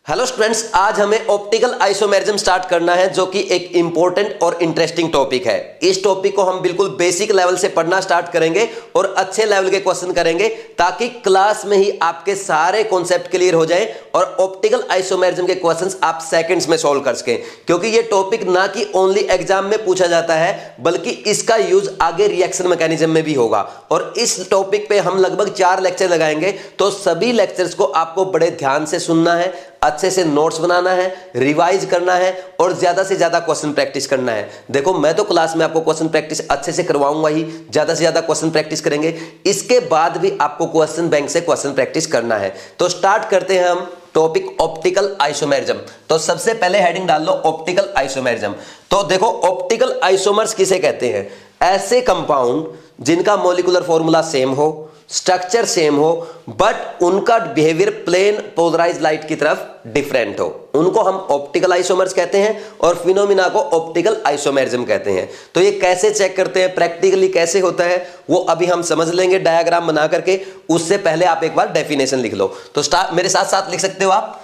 Hello students, आज हमें optical isomerism start करना है जो कि एक इंपॉर्टेंट और इंटरेस्टिंग टॉपिक है। इस टॉपिक को हम बिल्कुल बेसिक लेवल से पढ़ना स्टार्ट करेंगे और अच्छे लेवल के क्वेश्चन करेंगे ताकि क्लास में ही आपके सारे कॉन्सेप्ट क्लियर हो जाए और ऑप्टिकल आइसोमेरिज्म के क्वेश्चंस आप सेकंड्स में सॉल्व कर सकें, क्योंकि ये टॉपिक ना कि ओनली एग्जाम में पूछा जाता है बल्कि इसका यूज आगे रिएक्शन मैकेनिज्म में भी होगा। और इस टॉपिक पे हम लगभग 4 लेक्चर लगाएंगे, तो सभी लेक्चर्स को आपको बड़े ध्यान से सुनना है, अच्छे से नोट्स बनाना है, रिवाइज करना है और ज्यादा से ज्यादा क्वेश्चन प्रैक्टिस करना है। देखो, मैं तो क्लास में आपको क्वेश्चन प्रैक्टिस अच्छे से करवाऊंगा ही, ज्यादा से ज्यादा क्वेश्चन प्रैक्टिस करेंगे। इसके बाद भी आपको क्वेश्चन बैंक से क्वेश्चन प्रैक्टिस करना है। तो स्टार्ट करते हैं हम टॉपिक ऑप्टिकल आइसोमेरिज्म। तो सबसे पहले हेडिंग डाल लो ऑप्टिकल आइसोमेरिज्म। तो देखो, ऑप्टिकल आइसोमर्स किसे कहते हैं? ऐसे कंपाउंड जिनका मॉलिक्यूलर फॉर्मूला सेम हो, स्ट्रक्चर सेम हो, बट उनका बिहेवियर प्लेन पोलराइज लाइट की तरफ डिफरेंट हो, उनको हम ऑप्टिकल आइसोमर्स कहते हैं और फिनोमिना को ऑप्टिकल आइसोमेरिज्म कहते हैं। तो ये कैसे चेक करते हैं, प्रैक्टिकली कैसे होता है, वो अभी हम समझ लेंगे डायग्राम बना करके। उससे पहले आप एक बार डेफिनेशन लिख लो। तो मेरे साथ साथ लिख सकते हो, आप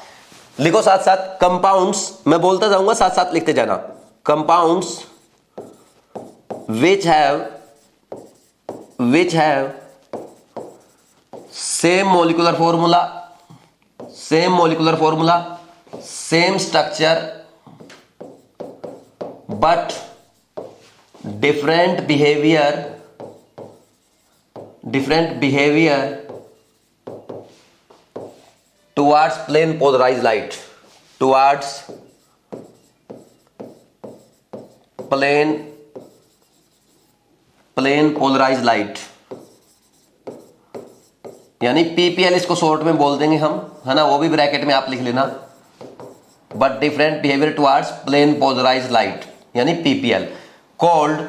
लिखो साथ साथ। कंपाउंड्स, मैं बोलता जाऊंगा, साथ साथ लिखते जाना। Compounds which have same molecular formula, same structure, but different behavior towards plane polarized light, towards plane polarise light, यानी पीपीएल इसको शॉर्ट में बोल देंगे हम, है ना, वो भी ब्रैकेट में आप लिख लेना। But different behaviour towards plane polarise light, यानी PPL, called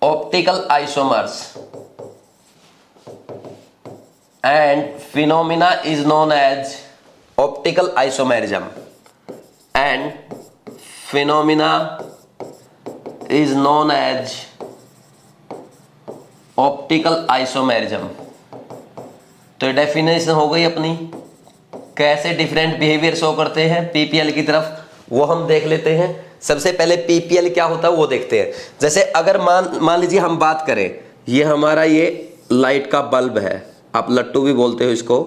optical isomers and phenomena is known as optical isomerism, and phenomena is known as optical isomerism. तो डेफिनेशन हो गई अपनी, कैसे डिफरेंट बिहेवियर शो करते हैं पीपीएल की तरफ, वो हम देख लेते हैं। सबसे पहले पीपीएल क्या होता है वो देखते हैं। जैसे अगर मान लीजिए हम बात करें, ये हमारा ये लाइट का बल्ब है, आप लट्टू भी बोलते हो इसको।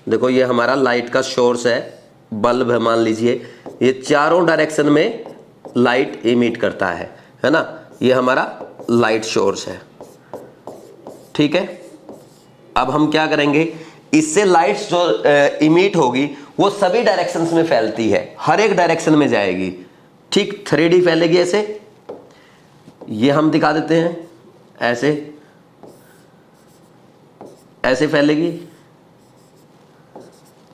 देखो, ये हमारा लाइट का सोर्स है, बल्ब है मान लीजिए, ये चारों डायरेक्शन में लाइट इमिट करता है ना, ये हमारा लाइट सोर्स है, ठीक है। अब हम क्या करेंगे, इससे लाइट जो इमिट होगी वो सभी डायरेक्शंस में फैलती है, हर एक डायरेक्शन में जाएगी, ठीक 3D फैलेगी ऐसे। ये हम दिखा देते हैं, ऐसे फैलेगी,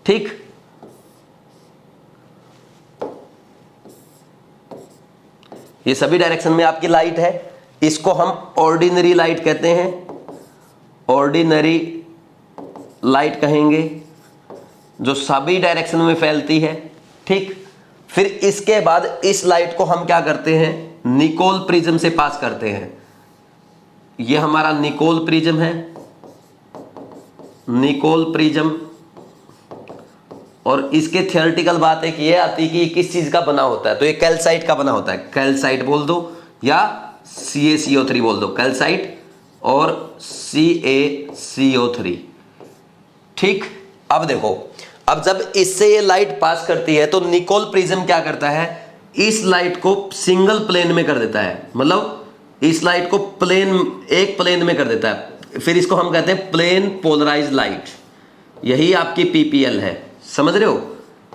ठीक। ये सभी डायरेक्शन में आपकी लाइट है, इसको हम ऑर्डिनरी लाइट कहते हैं, ऑर्डिनरी लाइट कहेंगे, जो सभी डायरेक्शन में फैलती है, ठीक। फिर इसके बाद इस लाइट को हम क्या करते हैं, निकोल प्रिज्म से पास करते हैं। ये हमारा निकोल प्रिज्म है, निकोल प्रिज्म। और इसके थियोरेटिकल बात एक ये आती है कि किस चीज का बना होता है, तो ये कैल्साइट का बना होता है, कैल्साइट बोल दो या CaCO3 बोल दो, कैल्साइट और CaCO3, ठीक। अब देखो, अब जब इससे ये लाइट पास करती है तो निकोल प्रिज्म क्या करता है, इस लाइट को सिंगल प्लेन में कर देता है, मतलब इस लाइट को एक प्लेन में कर देता है। फिर इसको हम कहते हैं प्लेन पोलराइज लाइट, यही आपकी पीपीएल है, समझ रहे हो,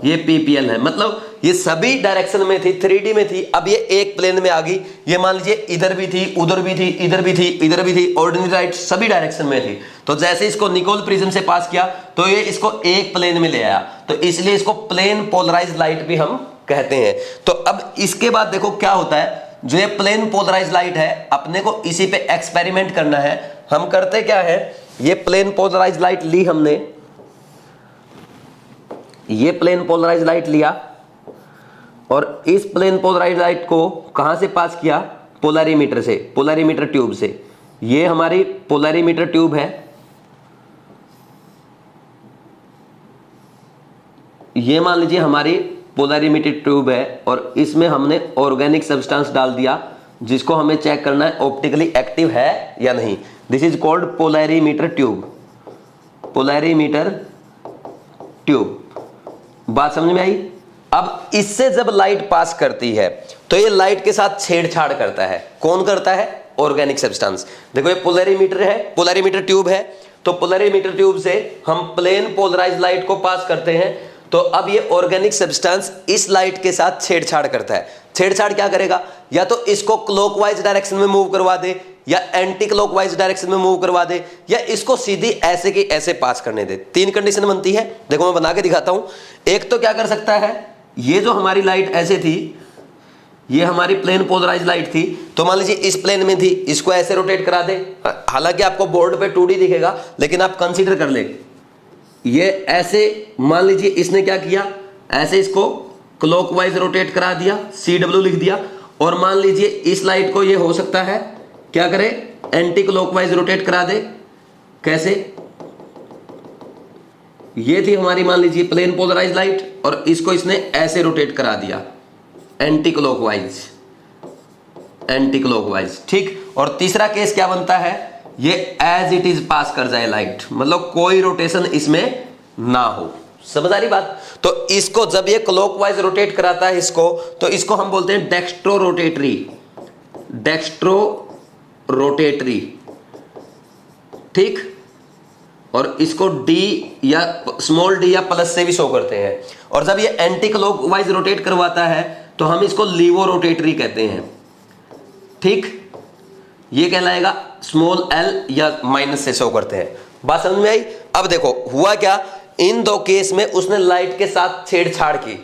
ये पीपीएल है। मतलब ये सभी डायरेक्शन में थी, 3D में थी, अब ये एक प्लेन में आ गई। ये मान लीजिए इधर भी थी, उधर भी थी, इधर भी थी, इधर भी थी, ऑर्डिनरी लाइट सभी डायरेक्शन में थी। तो जैसे इसको निकोल प्रिज्म से पास किया तो ये इसको एक प्लेन में ले आया, तो इसलिए इसको प्लेन पोलराइज लाइट भी हम कहते हैं। तो अब इसके बाद देखो क्या होता है, जो ये प्लेन पोलराइज लाइट है, अपने को इसी पे एक्सपेरिमेंट करना है। हम करते क्या है, ये प्लेन पोलराइज लाइट ली हमने, ये प्लेन पोलराइज लाइट लिया और इस प्लेन पोलराइज लाइट को कहां से पास किया, पोलरीमीटर से, पोलरीमीटर ट्यूब से। ये हमारी पोलरीमीटर ट्यूब है, ये मान लीजिए हमारी पोलैरिमीटर ट्यूब है और इसमें हमने ऑर्गेनिक सब्सटेंस डाल दिया जिसको हमें चेक करना है ऑप्टिकली एक्टिव है या नहीं। This is called polarimeter tube. Polarimeter tube, बात समझ में आई। अब इससे जब लाइट पास करती है तो ये लाइट के साथ छेड़छाड़ करता है। कौन करता है? Organic substance. देखो ये पोलैरिमीटर है, पोलैरिमीटर ट्यूब है, तो पोलैरिमीटर ट्यूब से हम प्लेन पोलराइज लाइट को पास करते हैं। तो अब ये ऑर्गेनिक सब्सटेंस इस लाइट के साथ छेड़छाड़ करता है। छेड़छाड़ क्या करेगा? या तो इसको क्लॉकवाइज डायरेक्शन में मूव करवा दे, या एंटी क्लॉकवाइज डायरेक्शन में मूव करवा दे, या इसको सीधी ऐसे की ऐसे पास करने दे। तीन कंडीशन बनती है। देखो मैं बना के दिखाता हूं। एक तो क्या कर सकता है, ये जो हमारी लाइट ऐसे थी, ये हमारी प्लेन पोलराइज लाइट थी, तो मान लीजिए इस प्लेन में थी, इसको ऐसे रोटेट करा दे। हालांकि आपको बोर्ड पे 2D दिखेगा, लेकिन आप कंसीडर कर ले, ये ऐसे मान लीजिए इसने क्या किया, ऐसे इसको क्लॉकवाइज रोटेट करा दिया, CW लिख दिया। और मान लीजिए इस लाइट को ये हो सकता है क्या करे, एंटी क्लॉकवाइज रोटेट करा दे। कैसे? ये थी हमारी मान लीजिए प्लेन पोलराइज लाइट और इसको इसने ऐसे रोटेट करा दिया, एंटी क्लॉकवाइज, एंटी क्लॉकवाइज, ठीक। और तीसरा केस क्या बनता है, ये एज इट इज पास कर जाए लाइट, मतलब कोई रोटेशन इसमें ना हो। समझ आ रही बात? तो इसको जब ये क्लॉकवाइज रोटेट कराता है इसको, तो इसको हम बोलते हैं डेक्स्ट्रो रोटेटरी, डेक्स्ट्रो रोटेटरी, ठीक। और इसको डी या स्मॉल डी या प्लस से भी शो करते हैं। और जब ये एंटी क्लॉकवाइज रोटेट करवाता है तो हम इसको लीवो रोटेटरी कहते हैं, ठीक। ये कहलाएगा स्मॉल एल या माइनस से शो करते हैं। बात समझ में आई? अब देखो हुआ क्या, इन दो केस में उसने लाइट के साथ छेड़छाड़ की,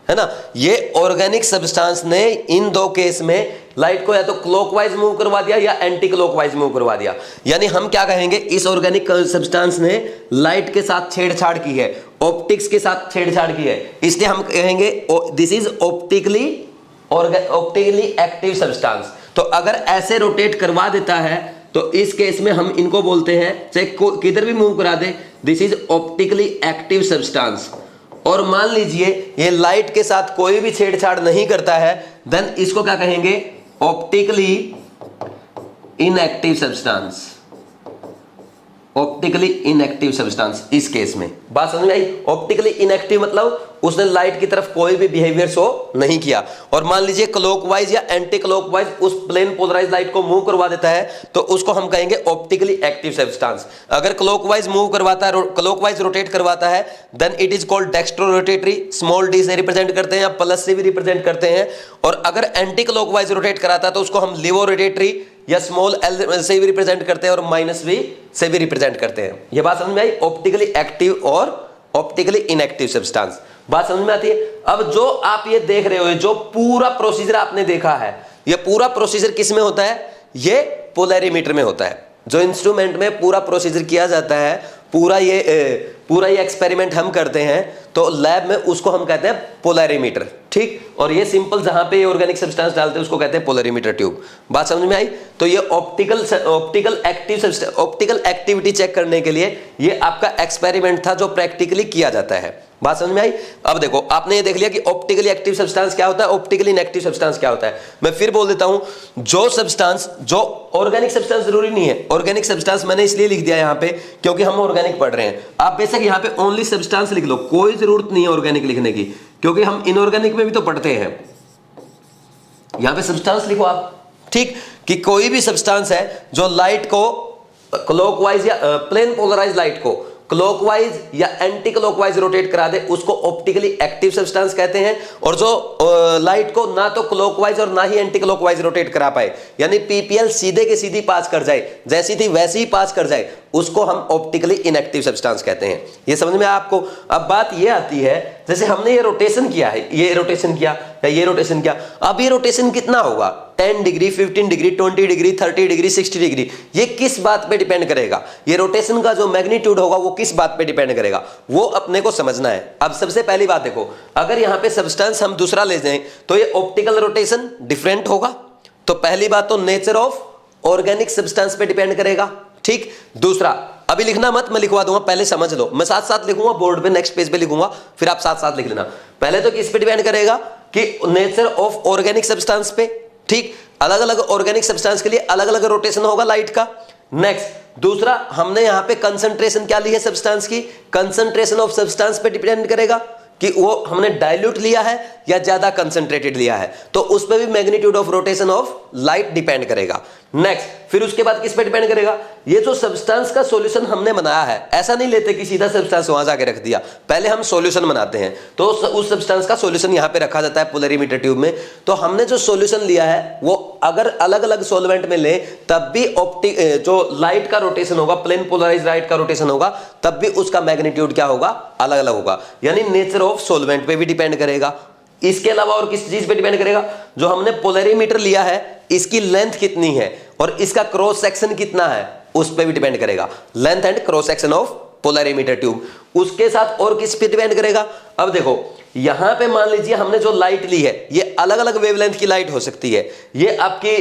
है ना। ये ऑर्गेनिक सब्सटेंस ने इन दो केस में लाइट को या तो क्लॉकवाइज मूव करवा दिया या एंटी क्लॉकवाइज मूव करवा दिया। यानी हम क्या कहेंगे, इस ऑर्गेनिक सब्सटेंस ने लाइट के साथ छेड़छाड़ की है, ऑप्टिक्स के साथ छेड़छाड़ की है, इसलिए हम कहेंगे this is optically active substance. तो अगर ऐसे रोटेट करवा देता है तो इस केस में हम इनको बोलते हैं, चाहे किधर भी मूव करा दे, this is optically active substance. और मान लीजिए ये लाइट के साथ कोई भी छेड़छाड़ नहीं करता है, देन इसको क्या कहेंगे, optically inactive substance, optically inactive substance इस केस में। बात समझ में आई? ऑप्टिकली इनएक्टिव मतलब उसने लाइट की तरफ कोई भी बिहेवियर शो नहीं किया। और मान लीजिए क्लॉकवाइज या एंटी क्लॉकवाइज उस प्लेन पोलराइज लाइट को मूव करवा देता है, तो उसको हम कहेंगे ऑप्टिकली एक्टिव सब्सटेंस। अगर क्लॉकवाइज मूव करवाता है, क्लॉकवाइज रोटेट करवाता है, then it is called dextro rotatory, small D से रिप्रेजेंट करते हैं या प्लस से भी रिप्रेजेंट करते हैं। और अगर एंटी क्लॉकवाइज रोटेट कराता है तो उसको हम लीवो रोटेटरी या स्मॉल एल से भी रिप्रेजेंट करते हैं और माइनस वी से भी रिप्रेजेंट करते हैं। ये बात समझ में आई? ऑप्टिकली एक्टिव और ऑप्टिकली इनएक्टिव सब्सटेंस। बात समझ में आती है? अब जो आप ये देख रहे हो, जो पूरा प्रोसीजर आपने देखा है, ये पूरा प्रोसीजर किस में होता है? ये पोलैरिमीटर में होता है। जो इंस्ट्रूमेंट में पूरा प्रोसीजर किया जाता है, पूरा ये एक्सपेरिमेंट हम करते हैं, तो लैब में उसको हम कहते हैं पोलैरिमीटर, ठीक। और ये सिंपल जहां पे ऑर्गेनिक सब्सटेंस डालते हैं उसको कहते हैं पोलैरिमीटर ट्यूब। बात समझ में आई? तो ये ऑप्टिकल एक्टिविटी चेक करने के लिए ये आपका एक्सपेरिमेंट था जो प्रैक्टिकली किया जाता है। बात समझ में आई? अब देखो आपने ये देख लिया कि ऑप्टिकली एक्टिव सब्सटेंस क्या होता है, ऑप्टिकली इनएक्टिव सब्सटेंस क्या होता है। मैं फिर बोल देता हूं, जो सब्सटेंस, जो ऑर्गेनिक सब्सटेंस जरूरी नहीं है, ऑर्गेनिक सब्सटेंस मैंने इसलिए लिख दिया यहां पे क्योंकि हम ऑर्गेनिक पढ़ रहे हैं। आप बेशक यहां पे ओनली सब्सटेंस लिख लो, कोई जरूरत नहीं है ऑर्गेनिक लिखने की, क्योंकि हम इनऑर्गेनिक में भी तो पढ़ते हैं। यहां पे सब्सटेंस लिखो आप, ठीक, कि कोई भी सब्सटेंस है जो लाइट को क्लॉकवाइज या प्लेन पोलराइज लाइट को क्लॉकवाइज या एंटी क्लॉकवाइज रोटेट करा दे, उसको ऑप्टिकली एक्टिव सब्सटेंस कहते हैं। और जो लाइट को ना तो क्लॉकवाइज और ना ही एंटी क्लॉकवाइज रोटेट करा पाए, यानी पीपीएल सीधे के सीधी पास कर जाए, जैसी थी वैसी ही पास कर जाए, उसको हम ऑप्टिकली इनएक्टिव सब्सटेंस कहते हैं। ये समझ में आपको? अब बात ये आती है, जैसे हमने ये रोटेशन किया है, ये रोटेशन किया या ये रोटेशन किया, अब ये रोटेशन कितना होगा, 10 degree, 15 degree, 20 degree, 30 degree, 60 degree, ये किस बात पे डिपेंड करेगा? ये रोटेशन का जो मैग्नीट्यूड होगा वो किस बात पे डिपेंड करेगा, वो अपने को समझना है। अब सबसे पहली बात देखो, अगर यहां पे सब्सटेंस हम दूसरा ले जाएं तो ये ऑप्टिकल रोटेशन डिफरेंट होगा। तो पहली बात तो नेचर ऑफ ऑर्गेनिक सब्सटेंस पे डिपेंड करेगा, ठीक। दूसरा, अभी लिखना मत, मैं लिखवा दूंगा, पहले समझ लो। मैं साथ साथ लिखूंगा बोर्ड पे, नेक्स्ट पेज पे लिखूंगा, फिर आप साथ साथ लिख लेना। पहले तो किस पे डिपेंड करेगा कि नेचर ऑफ ऑर्गेनिक सब्सटेंस पे, ठीक। अलग अलग ऑर्गेनिक सब्सटेंस के लिए अलग अलग रोटेशन होगा लाइट का। नेक्स्ट दूसरा, हमने यहां पे कंसंट्रेशन क्या ली है सब्सटेंस की, कंसंट्रेशन ऑफ सब्सटेंस पे डिपेंड करेगा कि वो हमने डाइल्यूट लिया है या ज्यादा कंसंट्रेटेड लिया है, तो उस पर भी magnitude of rotation of light depend करेगा। नेक्स्ट फिर उसके बाद किस पे डिपेंड करेगा, ये जो सब्सटेंस का सॉल्यूशन हमने बनाया है, ऐसा नहीं लेते कि सीधा सब्सटेंस वहां जाके रख दिया, पहले हम सॉल्यूशन बनाते हैं, तो उस सब्सटेंस का सॉल्यूशन यहां पे रखा जाता है पोलरीमीटर ट्यूब में। तो हमने जो सॉल्यूशन लिया है वो अगर अलग अलग सॉल्वेंट में ले तब भी जो लाइट का रोटेशन होगा, प्लेन पोलराइज्ड लाइट का रोटेशन होगा, तब भी उसका मैग्नीट्यूड क्या होगा, अलग अलग होगा। यानी नेचर ऑफ सॉल्वेंट पे भी डिपेंड करेगा। इसके अलावा और किस चीज पे डिपेंड करेगा, जो हमने पोलरीमीटर लिया है इसकी लेंथ कितनी है और इसका क्रॉस सेक्शन कितना है, उस पे भी डिपेंड करेगा, length and cross section of polarimeter tube. उसके साथ और किस पे डिपेंड करेगा, अब देखो यहां पे मान लीजिए हमने जो लाइट ली है ये अलग अलग वेवलेंथ की लाइट हो सकती है, ये आपकी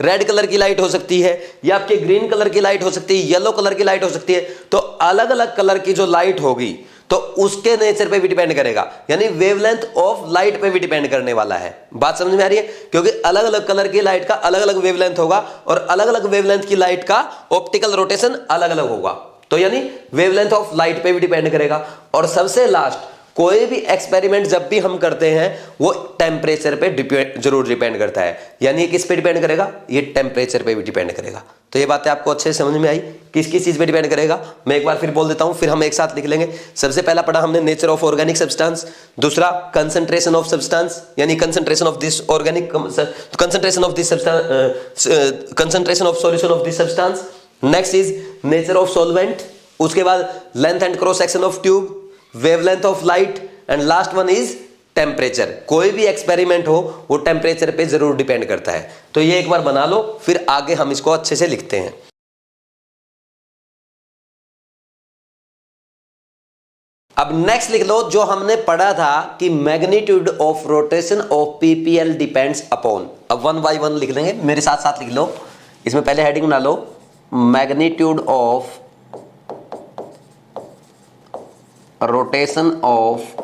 रेड कलर की लाइट हो सकती है, ये आपके ग्रीन कलर की लाइट हो सकती है, येलो कलर की लाइट हो सकती है। तो अलग अलग कलर की जो लाइट होगी तो उसके नेचर पे भी डिपेंड करेगा, यानी वेवलेंथ ऑफ लाइट पे भी डिपेंड करने वाला है। बात समझ में आ रही है, क्योंकि अलग अलग कलर की लाइट का अलग अलग वेवलेंथ होगा और अलग अलग वेवलेंथ की लाइट का ऑप्टिकल रोटेशन अलग अलग होगा, तो यानी वेवलेंथ ऑफ लाइट पे भी डिपेंड करेगा। और सबसे लास्ट, कोई भी एक्सपेरिमेंट जब भी हम करते हैं वो टेम्परेचर पे जरूर डिपेंड करता है, यानी किस पे डिपेंड करेगा, ये टेम्परेचर पे भी डिपेंड करेगा। तो ये बातें आपको अच्छे से समझ में आई, किस किस चीज पे डिपेंड करेगा। मैं एक बार फिर बोल देता हूं, फिर हम एक साथ लिख लेंगे। सबसे पहला पढ़ा हमने नेचर ऑफ ऑर्गेनिक सब्सटेंस, दूसरा कंसंट्रेशन ऑफ सब्सटेंस यानी concentration of this organic concentration of this substance, concentration of solution of this substance. Next is nature of solvent, उसके बाद length and cross section of tube, wavelength of light and last one is temperature. कोई भी experiment हो वो temperature पे जरूर depend करता है। तो ये एक बार बना लो, फिर आगे हम इसको अच्छे से लिखते हैं। अब नेक्स्ट लिख लो जो हमने पढ़ा था कि magnitude of rotation of PPL depends upon. अब वन बाय वन लिख लेंगे, मेरे साथ साथ लिख लो। इसमें पहले हेडिंग बना लो, magnitude of rotation of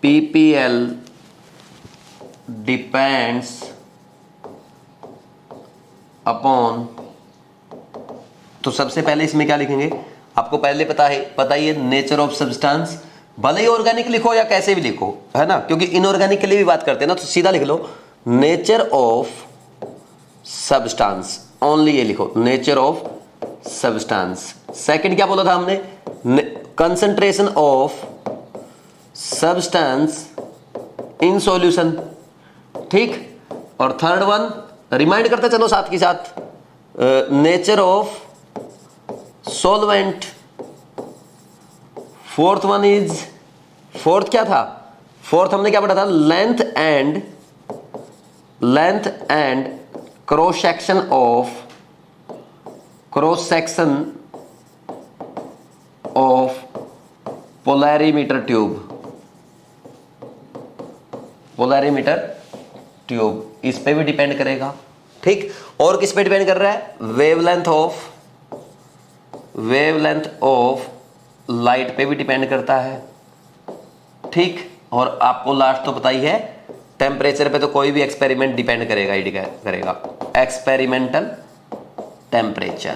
PPL depends upon. तो सबसे पहले इसमें क्या लिखेंगे, आपको पहले पता ही है नेचर ऑफ सब्सटेंस, भले ही ऑर्गेनिक लिखो या कैसे भी लिखो, है ना, क्योंकि इनऑर्गेनिक के लिए भी बात करते हैं ना, तो सीधा लिख लो नेचर ऑफ सब्सटेंस, ओनली ये लिखो नेचर ऑफ सब्सटेंस। सेकंड क्या बोला था हमने, concentration of substance in solution, ठीक। और थर्ड वन रिमाइंड करते चलो साथ के साथ, nature of solvent. Fourth one is, fourth क्या था, फोर्थ हमने क्या पढ़ा था, length and cross section of polarimeter tube, इस पे भी डिपेंड करेगा, ठीक। और किस पे डिपेंड कर रहा है, वेवलेंथ ऑफ लाइट पे भी डिपेंड करता है, ठीक। और आपको लास्ट तो पता ही है, टेम्परेचर पे तो कोई भी एक्सपेरिमेंट डिपेंड करेगा ही करेगा, एक्सपेरिमेंटल टेम्परेचर।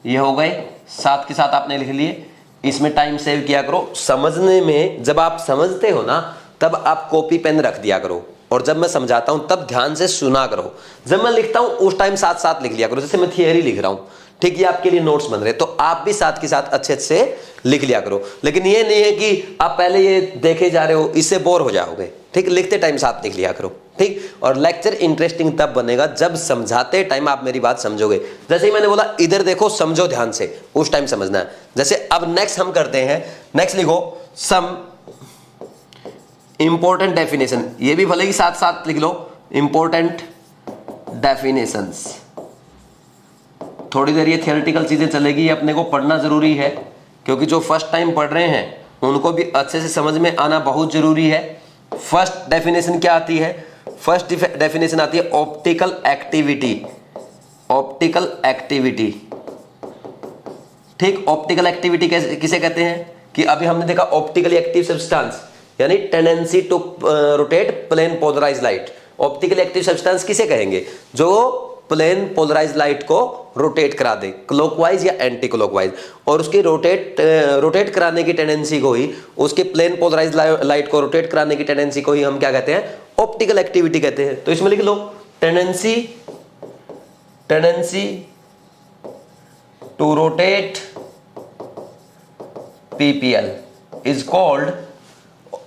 ये हो गए, साथ के साथ आपने लिख लिए। इसमें टाइम सेव किया करो, समझने में जब आप समझते हो ना तब आप कॉपी पेन रख दिया करो, और जब मैं समझाता हूं तब ध्यान से सुना करो। जब मैं लिखता हूं उस टाइम साथ साथ लिख लिया करो, जैसे मैं थियरी लिख रहा हूं, ठीक, ये आपके लिए नोट्स बन रहे, तो आप भी साथ के साथ अच्छे से लिख लिया करो। लेकिन ये नहीं है कि आप पहले ये देखे जा रहे हो, इससे बोर हो जाओगे, ठीक। लिखते टाइम साथ लिख लिया करो, ठीक। और लेक्चर इंटरेस्टिंग तब बनेगा जब समझाते टाइम आप मेरी बात समझोगे। जैसे ही मैंने बोला इधर देखो, समझो ध्यान से, उस टाइम समझना है। जैसे अब नेक्स्ट हम करते हैं, नेक्स्ट लिखो सम इंपॉर्टेंट डेफिनेशन, ये भी भले ही साथ साथ लिख लो, इंपॉर्टेंट डेफिनेशंस। थोड़ी देर ये थियोरेटिकल चीजें चलेगी, अपने को पढ़ना जरूरी है, क्योंकि जो फर्स्ट टाइम पढ़ रहे हैं उनको भी अच्छे से समझ में आना बहुत जरूरी है। फर्स्ट डेफिनेशन क्या आती है, फर्स्ट डेफिनेशन आती है ऑप्टिकल एक्टिविटी। Optical activity. ठीक, ऑप्टिकल एक्टिविटी किसे कहते हैं कि अभी हमने देखा ऑप्टिकली एक्टिव सब्सटेंस यानी tendency to rotate plane polarise light. Optically active substance किसे कहेंगे? जो प्लेन पोलराइज लाइट को रोटेट करा दे क्लॉकवाइज या एंटी क्लॉकवाइज, और उसकी रोटेट कराने की टेंडेंसी को ही, उसके प्लेन पोलराइज लाइट को रोटेट कराने की टेंडेंसी को ही हम क्या कहते हैं? ऑप्टिकल एक्टिविटी कहते हैं। तो इसमें लिख लो tendency to rotate PPL is called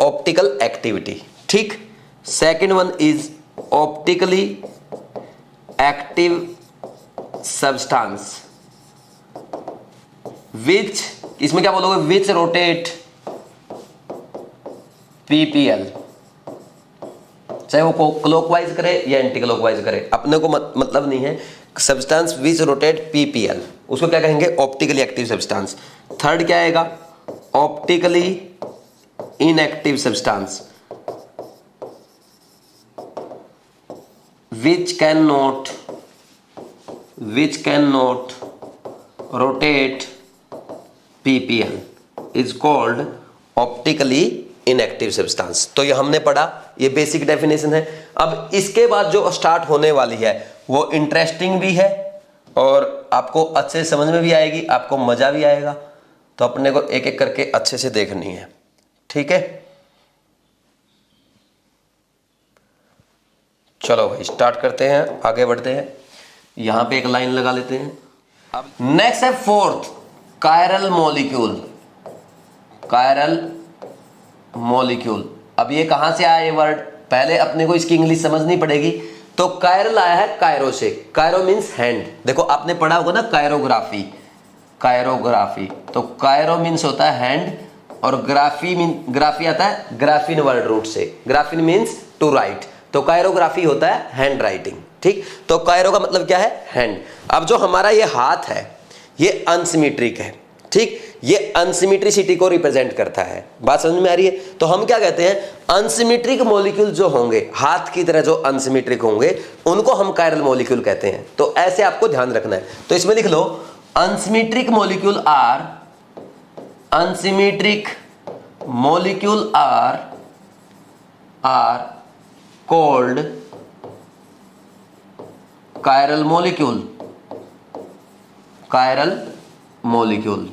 optical activity. ठीक, second one is optically active substance which, इसमें क्या बोलोगे? विच रोटेट PPL, चाहे वो क्लॉकवाइज करे या एंटी क्लॉकवाइज करे, अपने को मतलब नहीं है। सब्सटेंस विच रोटेट PPL, उसको क्या कहेंगे? Optically active substance. थर्ड क्या आएगा? Optically inactive substance which cannot rotate PPL is called optically inactive substance। तो ये हमने पढ़ा, ये बेसिक डेफिनेशन है। अब इसके बाद जो स्टार्ट होने वाली है वो इंटरेस्टिंग भी है और आपको अच्छे समझ में भी आएगी, आपको मजा भी आएगा। तो अपने को एक एक करके अच्छे से देखनी है, ठीक है? चलो भाई स्टार्ट करते हैं, आगे बढ़ते हैं। यहां पे एक लाइन लगा लेते हैं। अब नेक्स्ट है fourth, chiral molecule. Chiral molecule, अब ये कहां से आया ये वर्ड? पहले अपने को इसकी इंग्लिश समझनी पड़ेगी। तो कायरल आया है कायरो से। Cairo means hand. देखो आपने पढ़ा होगा ना कायरोग्राफी, कायरोग्राफी। तो कायरो मीन्स होता है हैंड, और ग्राफी आता है ग्राफिन वर्ड रूट से। ग्राफिन मीन्स टू राइट, तो कायरोग्राफी होता है हैंड राइटिंग। ठीक, तो कायरो का मतलब क्या है? हैंड। अब जो हमारा ये हाथ है ये अनसिमेट्रिक है। ठीक, ये अनसिमेट्रिसिटी को रिप्रेजेंट करता है। बात समझ में आ रही है? तो हम क्या कहते हैं? अनसिमेट्रिक मॉलिक्यूल जो होंगे, हाथ की तरह जो अनसिमेट्रिक होंगे, उनको हम कायरल मॉलिक्यूल कहते हैं। तो ऐसे आपको ध्यान रखना है। तो इसमें लिख लो unsymmetric molecule are called chiral molecule। chiral molecule।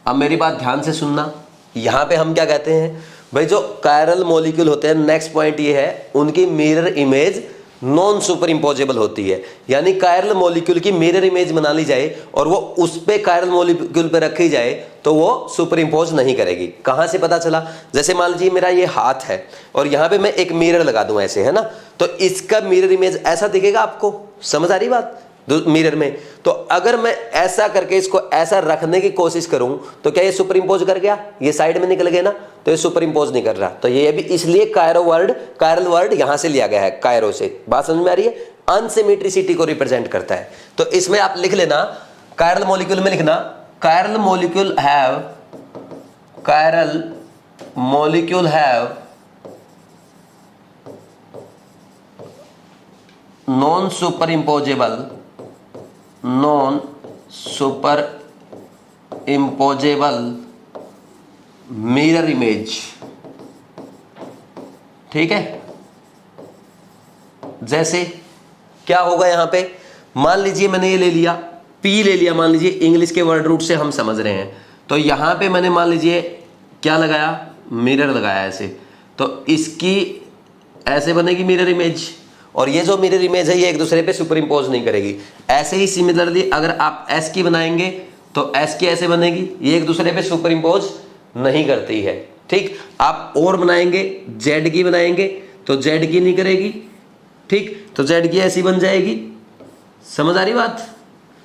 अब मेरी बात ध्यान से सुनना, यहां पे हम क्या कहते हैं भाई? जो कायरल मॉलिक्यूल होते हैं, नेक्स्ट पॉइंट ये है, उनकी मिरर इमेज नॉन सुपर इंपोजेबल होती है। यानी कायरल मॉलिक्यूल की मिरर इमेज बना ली जाए और वो उस पे कायरल मॉलिक्यूल पे रखी जाए तो वो सुपर इंपोज नहीं करेगी। कहां से पता चला? जैसे मान लीजिए मेरा ये हाथ है और यहां पे मैं एक मिरर लगा दूं ऐसे, है ना, तो इसका मिरर इमेज ऐसा दिखेगा आपको। समझ आ रही बात? मिरर में तो अगर मैं ऐसा करके इसको ऐसा रखने की कोशिश करूं तो क्या ये सुपर इंपोज कर गया? ये साइड में निकल गया ना, तो ये सुपर इंपोज नहीं कर रहा। तो ये भी इसलिए कायरल वर्ड यहां से लिया गया है, कायरो से। बात समझ में आ रही है? अनसिमेट्रिसिटी को रिप्रेजेंट करता है। तो इसमें आप लिख लेना, कायरल मॉलिक्यूल में लिखना, chiral molecule have non super imposable mirror image. ठीक है, जैसे क्या होगा यहां पे? मान लीजिए मैंने ये ले लिया, पी ले लिया, मान लीजिए इंग्लिश के वर्ड रूट से हम समझ रहे हैं। तो यहां पे मैंने मान लीजिए क्या लगाया? मिरर लगाया ऐसे, तो इसकी ऐसे बनेगी मिरर इमेज, और ये जो मिरर इमेज है ये एक दूसरे पे सुपर इंपोज नहीं करेगी। ऐसे ही सिमिलरली अगर आप एस की बनाएंगे तो एस की ऐसे बनेगी, ये एक दूसरे पे सुपर इंपोज नहीं करती है। ठीक, आप और बनाएंगे, जेड की बनाएंगे तो जेड की नहीं करेगी। ठीक, तो जेड की ऐसी बन जाएगी। समझ आ रही बात?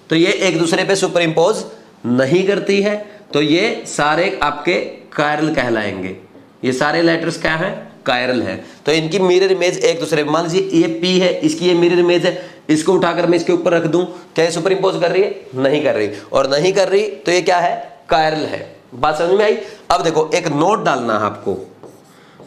तो ये एक दूसरे पे सुपर इंपोज नहीं करती है। तो ये सारे आपके कायरल कहलाएंगे। ये सारे लेटर्स क्या है? कायरल है। तो इनकी मिरर इमेज एक दूसरे, मान लीजिए ये पी है, इसकी ये मिरर इमेज है, इसको उठाकर मैं इसके ऊपर रख दूं, क्या ये सुपर इंपोज कर रही है? नहीं कर रही। और नहीं कर रही तो ये क्या है? कायरल है। बात समझ में आई? अब देखो एक नोट डालना है आपको।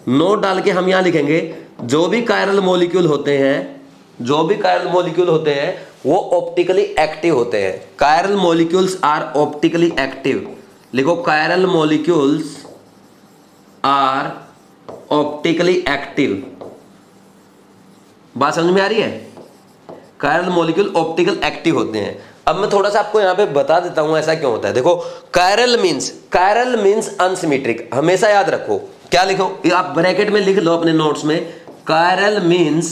नोट डाल के हम यहां लिखेंगे जो भी कायरल मॉलिक्यूल होते हैं जो भी कायरल मॉलिक्यूल होते हैं वो ऑप्टिकली एक्टिव होते हैं। Chiral molecules are optically active. लिखो, chiral molecules are optically active. बात समझ में आ रही है? कायरल मॉलिक्यूल ऑप्टिकल एक्टिव होते हैं। अब मैं थोड़ा सा आपको यहां पे बता देता हूं ऐसा क्यों होता है। देखो, कायरल मींस अनसिमेट्रिक। हमेशा याद रखो, क्या लिखो, आप ब्रैकेट में लिख लो अपने नोट्स में, कायरल मींस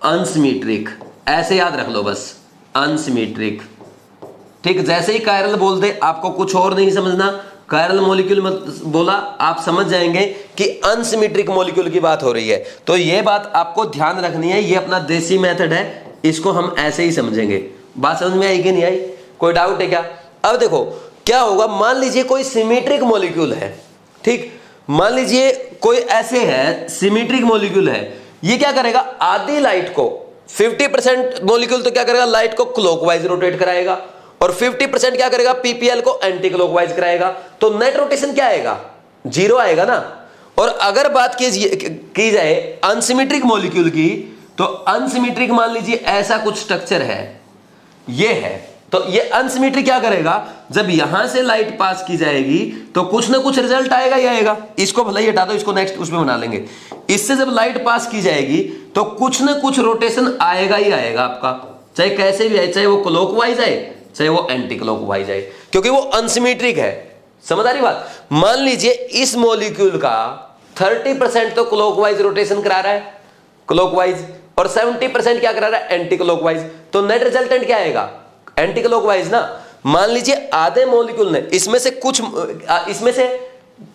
अनसिमेट्रिक, ऐसे याद रख लो बस, अनसिमेट्रिक। ठीक, जैसे ही कायरल बोल दे आपको कुछ और नहीं समझना, कायरल मॉलिक्यूल मत बोला आप समझ जाएंगे कि अनसिमेट्रिक मॉलिक्यूल की बात हो रही है। तो यह बात आपको ध्यान रखनी है, ये अपना देसी मेथड है, इसको हम ऐसे ही समझेंगे। बात समझ में आई कि नहीं आई? कोई डाउट है क्या? अब देखो क्या होगा, मान लीजिए कोई सिमेट्रिक मॉलिक्यूल है, ठीक, मान लीजिए कोई ऐसे है सिमेट्रिक मॉलिक्यूल है, ये क्या करेगा, आधी लाइट को 50% मॉलिक्यूल तो क्या करेगा, लाइट को क्लॉकवाइज रोटेट कराएगा और 50% क्या करेगा, पीपीएल को एंटी क्लॉकवाइज कराएगा। तो नेट रोटेशन क्या आएगा, 0 आएगा ना। और अगर बात की जाए अनसिमेट्रिक मॉलिक्यूल की, तो अनसिमेट्रिक मान लीजिए ऐसा कुछ स्ट्रक्चर है, ये है, तो ये अनसिमेट्रिक क्या करेगा, जब यहां से लाइट पास की जाएगी तो कुछ ना कुछ रिजल्ट आएगा ही आएगा। इसको भले ही हटा दो, इसको नेक्स्ट उसमें बना लेंगे। इससे जब लाइट पास की जाएगी तो कुछ ना कुछ रोटेशन आएगा ही आएगा आपका, चाहे कैसे भी आए, चाहे वो क्लॉकवाइज आए चाहे वो एंटी क्लॉकवाइज आए, क्योंकि वो अनसिमेट्रिक है। समझ आ रही बात? मान लीजिए इस मॉलिक्यूल का 30% तो क्लॉकवाइज रोटेशन करा रहा है, क्लॉकवाइज, और 70% क्या करा रहा है, एंटी क्लॉकवाइज। तो नेट रिजल्टेंट क्या आएगा, एंटी क्लॉकवाइज ना। मान लीजिए आधे मॉलिक्यूल ने, इसमें से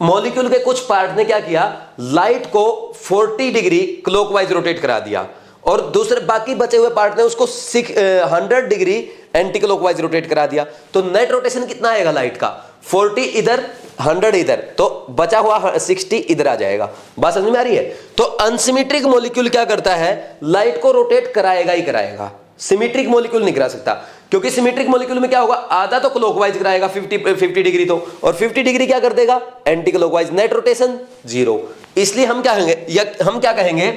मॉलिक्यूल के कुछ पार्ट ने क्या किया, लाइट को 40 डिग्री क्लॉकवाइज रोटेट करा दिया, और दूसरे बाकी बचे हुए पार्ट ने उसको 100 डिग्री एंटी क्लॉकवाइज रोटेट करा दिया। तो नेट रोटेशन कितना आएगा लाइट का, 40 इधर 100 इधर, तो बचा हुआ 60 इधर आ जाएगा। बात समझ में आ रही है? तो अनसिमेट्रिक मॉलिक्यूल क्या करता है, लाइट को रोटेट कराएगा ही कराएगा, सिमेट्रिक मॉलिक्यूल नहीं करा सकता, क्योंकि सिमेट्रिक मॉलिक्यूल में क्या होगा, आधा तो क्लॉकवाइज कराएगा 50 डिग्री तो, और 50 डिग्री क्या कर देगा, एंटी क्लॉकवाइज, नेट रोटेशन 0। इसलिए हम क्या कहेंगे,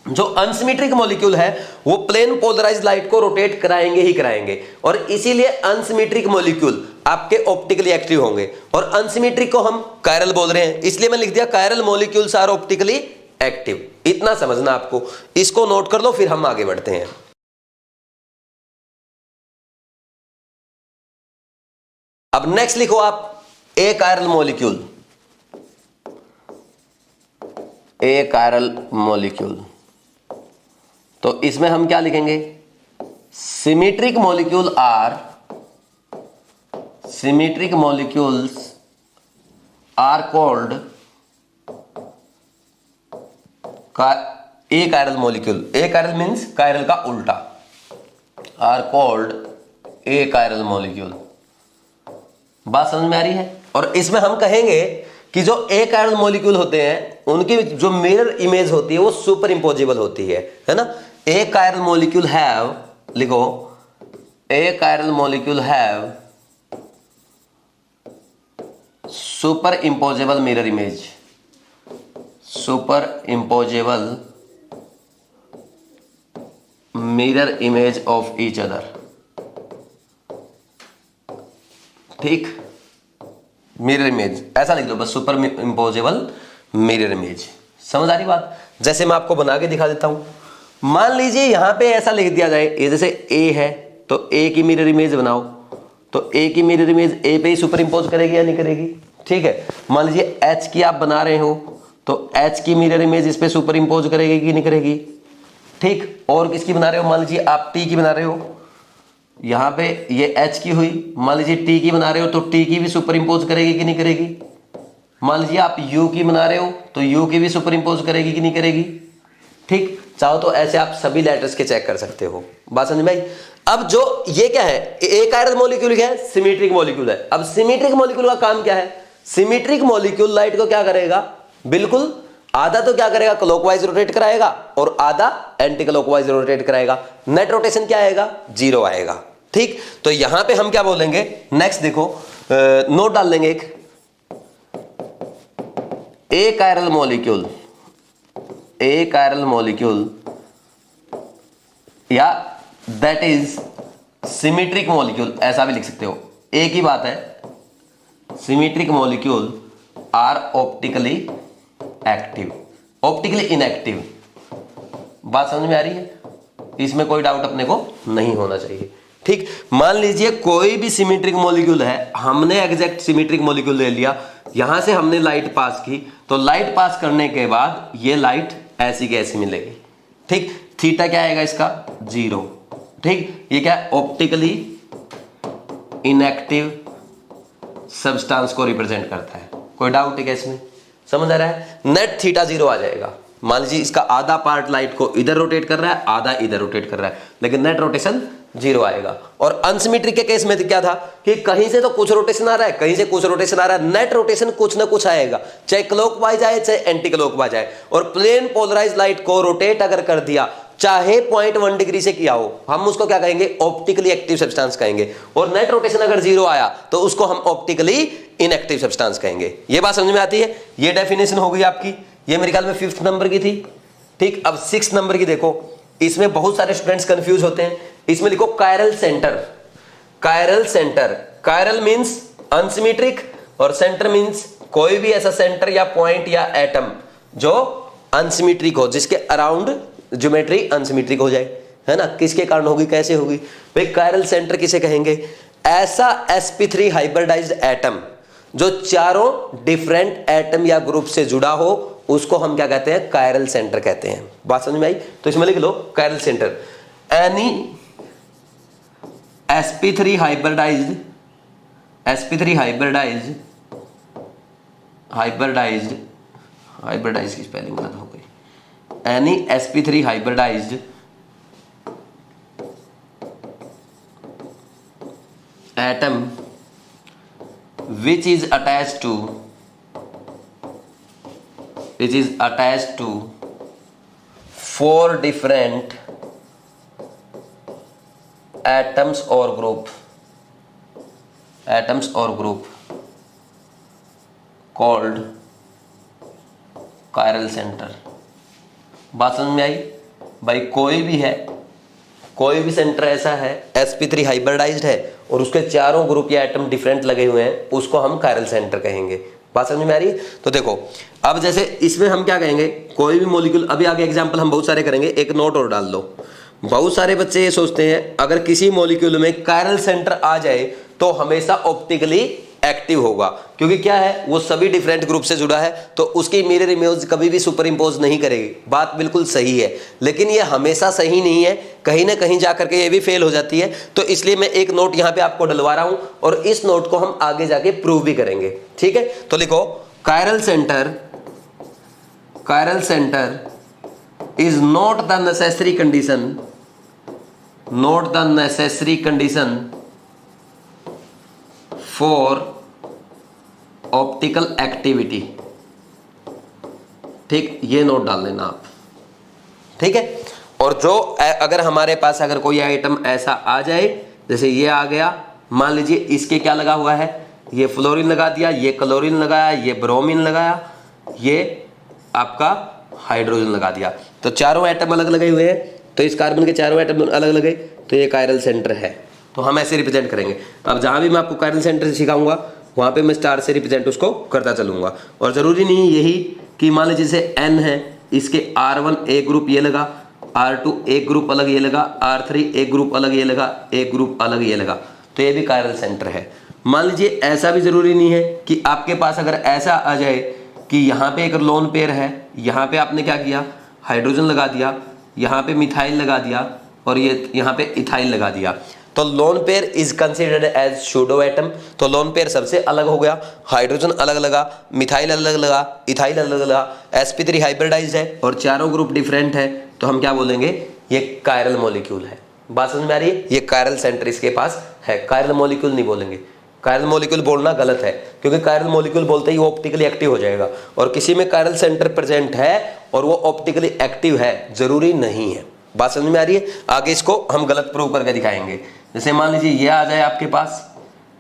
जो अनसिमेट्रिक मॉलिक्यूल है वो प्लेन पोलराइज्ड लाइट को रोटेट कराएंगे ही कराएंगे, और इसीलिए अनसिमेट्रिक मॉलिक्यूल आपके ऑप्टिकली एक्टिव होंगे। और अनसिमेट्रिक को हम कायरल बोल रहे हैं, इसलिए मैं लिख दिया chiral molecules are optically active. इतना समझना आपको, इसको नोट कर लो, फिर हम आगे बढ़ते हैं। अब नेक्स्ट लिखो आप, ए कायरल मॉलिक्यूल, ए कायरल मॉलिक्यूल। तो इसमें हम क्या लिखेंगे, symmetric molecule are, symmetric molecules are called A chiral molecule. Achiral means chiral का उल्टा, are called A chiral molecule. बात समझ में आ रही है? और इसमें हम कहेंगे कि जो ए कायरल मॉलिक्यूल होते हैं उनकी जो मिरर इमेज होती है वो सुपर इंपोजेबल होती है ना। ए कायरल मॉलिक्यूल हैव, लिखो, a chiral molecule have superimposable mirror image, superimposable mirror image of each other. ठीक, मिरर इमेज ऐसा लिख दो बस, सुपर इंपोजेबल मिरर इमेज। समझ आ रही बात? जैसे मैं आपको बना के दिखा देता हूं, मान लीजिए यहां पे ऐसा लिख दिया जाए, ये जैसे ए है तो ए की मिरर इमेज बनाओ, तो ए की मिरर इमेज ए पे ही सुपर इंपोज करेगी या नहीं करेगी? ठीक है। मान लीजिए एच की आप बना रहे हो तो एच की मिरर इमेज इस पे सुपर इंपोज करेगी कि नहीं करेगी? ठीक। और किसकी बना रहे हो, मान लीजिए आप टी की बना रहे हो, यहां पे ये एच की हुई, मान लीजिए टी की बना रहे हो तो टी की भी सुपर इंपोज करेगी कि नहीं करेगी? मान लीजिए आप यू की बना रहे हो तो यू की भी सुपर इंपोज करेगी कि नहीं करेगी? ठीक। चाहो तो ऐसे आप सभी लेटर्स के चेक कर सकते हो। बात समझ में आई? अब जो ये क्या है, ए कायरल मॉलिक्यूल क्या है, सिमेट्रिक मॉलिक्यूल है। अब सिमेट्रिक मॉलिक्यूल का काम क्या है, सिमेट्रिक मॉलिक्यूल लाइट को क्या करेगा, बिल्कुल आधा तो क्या करेगा, क्लॉकवाइज रोटेट कराएगा और आधा एंटी क्लॉकवाइज रोटेट कराएगा। नेट रोटेशन क्या आएगा, 0 आएगा। ठीक। तो यहां पे हम क्या बोलेंगे, नेक्स्ट देखो, नोट डाल लेंगे एक, ए कायरल मॉलिक्यूल, ए कायरल मॉलिक्यूल या दैट इज सिमेट्रिक मॉलिक्यूल, ऐसा भी लिख सकते हो, एक ही बात है, symmetric molecule are optically active, optically inactive. बात समझ में आ रही है, इसमें कोई डाउट अपने को नहीं होना चाहिए। ठीक, मान लीजिए कोई भी सिमेट्रिक मॉलिक्यूल है, हमने एग्जैक्ट सिमेट्रिक मॉलिक्यूल ले लिया, यहां से हमने लाइट पास की, तो लाइट पास करने के बाद ये लाइट ऐसी की ऐसी मिलेगी। ठीक, थीटा क्या आएगा इसका 0। ठीक, ये क्या ऑप्टिकली इनएक्टिव सब्सटेंस को रिप्रेजेंट करता है। कोई डाउट है क्या इसमें? समझ आ रहा है? नेट थीटा 0 आ जाएगा। मान लीजिए इसका आधा पार्ट लाइट को इधर रोटेट कर रहा है, आधा इधर रोटेट कर रहा है, लेकिन नेट रोटेशन 0 आएगा। और अनसिमेट्रिक के केस में क्या था कि कहीं से तो कुछ रोटेशन आ रहा है, कहीं से कुछ रोटेशन आ रहा है, नेट रोटेशन कुछ ना कुछ आएगा, चाहे क्लॉकवाइज आए चाहे एंटी क्लॉकवाइज आए। और प्लेन पोलराइज लाइट को रोटेट अगर कर दिया, चाहे 0.1 डिग्री से किया हो, हम उसको क्या कहेंगे? ऑप्टिकली एक्टिव सब्सटेंस कहेंगे। और नेट रोटेशन अगर 0 आया तो उसको हम ऑप्टिकली इनएक्टिव सब्सटेंस कहेंगे। ये बात समझ में आती है? ये डेफिनेशन हो गई आपकी, ये मेरे ख्याल में 5th नंबर की थी। ठीक, अब 6th नंबर की देखो, इसमें बहुत सारे स्टूडेंट्स कंफ्यूज होते हैं। इसमें लिखो chiral centre. Chiral centre, chiral means unsymmetric और सेंटर मींस कोई भी ऐसा सेंटर या पॉइंट या एटम जो अनसिमेट्रिक हो, जिसके अराउंड ज्योमेट्री अनसिमेट्रिक हो जाए, है ना? किसके कारण होगी, कैसे होगी भाई? कायरल सेंटर किसे कहेंगे? ऐसा sp3 हाइब्रिडाइज्ड एटम जो चारों डिफरेंट एटम या ग्रुप से जुड़ा हो, उसको हम क्या कहते हैं? कायरल सेंटर कहते हैं। बात समझ में आई? तो इसमें लिख लो chiral centre, any sp3 hybridised की स्पेलिंग गलत हो गई, any sp3 hybridised atom which is attached to 4 different atoms or group called chiral center। बात समझ में आई भाई? कोई भी सेंटर ऐसा है sp3 हाइब्रिडाइज्ड है और उसके चारों ग्रुप या एटम डिफरेंट लगे हुए हैं, उसको हम कायरल सेंटर कहेंगे। बात समझ में आ रही है? तो देखो, अब जैसे इसमें हम क्या कहेंगे? कोई भी मॉलिक्यूल, अभी आगे एग्जांपल हम बहुत सारे करेंगे, एक नोट और डाल दो। बहुत सारे बच्चे ये सोचते हैं अगर किसी मॉलिक्यूल में कायरल सेंटर आ जाए तो हमेशा ऑप्टिकली एक्टिव होगा, क्योंकि क्या है, वो सभी डिफरेंट ग्रुप से जुड़ा है, तो उसकी मिरर इमेज कभी भी सुपर इंपोज नहीं करेगी। बात बिल्कुल सही है, लेकिन ये हमेशा सही नहीं है, कहीं ना कहीं जाकर के ये भी फेल हो जाती है। तो इसलिए मैं एक नोट यहाँ पे आपको डलवा रहा हूं और इस नोट को हम आगे जाके प्रूव भी करेंगे। ठीक है, तो लिखो chiral centre is not the necessary condition for optical activity. ठीक, ये नोट डाल देना आप। ठीक है, और जो अगर हमारे पास अगर कोई आइटम ऐसा आ जाए, जैसे ये आ गया, मान लीजिए इसके क्या लगा हुआ है, ये फ्लोरीन लगा दिया, ये क्लोरीन लगाया, ये ब्रोमीन लगाया, ये आपका हाइड्रोजन लगा दिया, तो चारों एटम अलग लगे हुए हैं, तो इस कार्बन के चारों एटम अलग लगे, तो ये कायरल सेंटर है। तो हम ऐसे रिप्रेजेंट करेंगे। अब जहां भी मैं आपको कायरल सेंटर सिखाऊंगा वहां पे मैं स्टार से रिप्रेजेंट उसको करता चलूंगा। और जरूरी नहीं यही कि मान लीजिए जैसे N है, इसके R1 एक ग्रुप ये लगा, R2 एक ग्रुप अलग ये लगा, R3 एक ग्रुप अलग ये लगा, एक ग्रुप अलग ये लगा, तो ये भी कायरल सेंटर है। मान लीजिए ऐसा भी जरूरी नहीं है कि आपके पास अगर ऐसा आ जाए कि यहाँ पे एक लोन पेयर है, यहाँ पे आपने क्या किया, हाइड्रोजन लगा दिया, यहाँ पे मिथाइल लगा दिया और ये यहाँ पे इथाइल लगा दिया, तो lone pair is considered as pseudo atom. तो लोन पेयर सबसे अलग हो गया, हाइड्रोजन अलग लगा, मिथाइल अलग लगा, इथाइल अलग लगा, sp3 हाइब्रिडाइज्ड है और चारों ग्रुप डिफरेंट है, तो हम क्या बोलेंगे, ये कायरल मॉलिक्यूल है। बात समझ में आ रही है? ये कायरल सेंटर इसके पास है, कायरल मॉलिक्यूल नहीं बोलेंगे। कायरल मॉलिक्यूल बोलना गलत है, क्योंकि कायरल मॉलिक्यूल बोलते ही वो ऑप्टिकली एक्टिव हो जाएगा, और किसी में कायरल सेंटर प्रेजेंट है और वो ऑप्टिकली एक्टिव है जरूरी नहीं है। बात समझ में आ रही है? आगे इसको हम गलत प्रूव करके दिखाएंगे। जैसे मान लीजिए ये आ जाए आपके पास,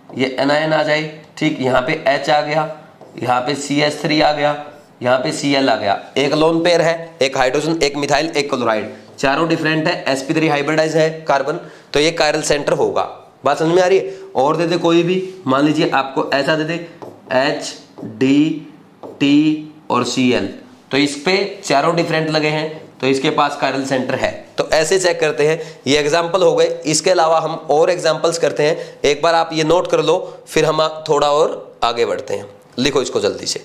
ये एनायन आ जाए, ठीक, यहाँ पे H आ गया, यहाँ पे CH3 आ गया, यहाँ पे Cl आ गया, एक लोन पेयर है, एक हाइड्रोजन, एक मिथाइल, एक क्लोराइड, चारों डिफरेंट है, sp3 हाइब्रिडाइज है कार्बन, तो ये कायरल सेंटर होगा। बात समझ में आ रही है? और दे दे कोई भी, मान लीजिए आपको ऐसा दे दे H D T और Cl, तो इस पे चारों डिफरेंट लगे हैं, तो इसके पास कायरल सेंटर है। तो ऐसे चेक करते हैं। ये एग्जाम्पल हो गए, इसके अलावा हम और एग्जाम्पल्स करते हैं। एक बार आप ये नोट कर लो, फिर हम थोड़ा और आगे बढ़ते हैं। लिखो इसको जल्दी से।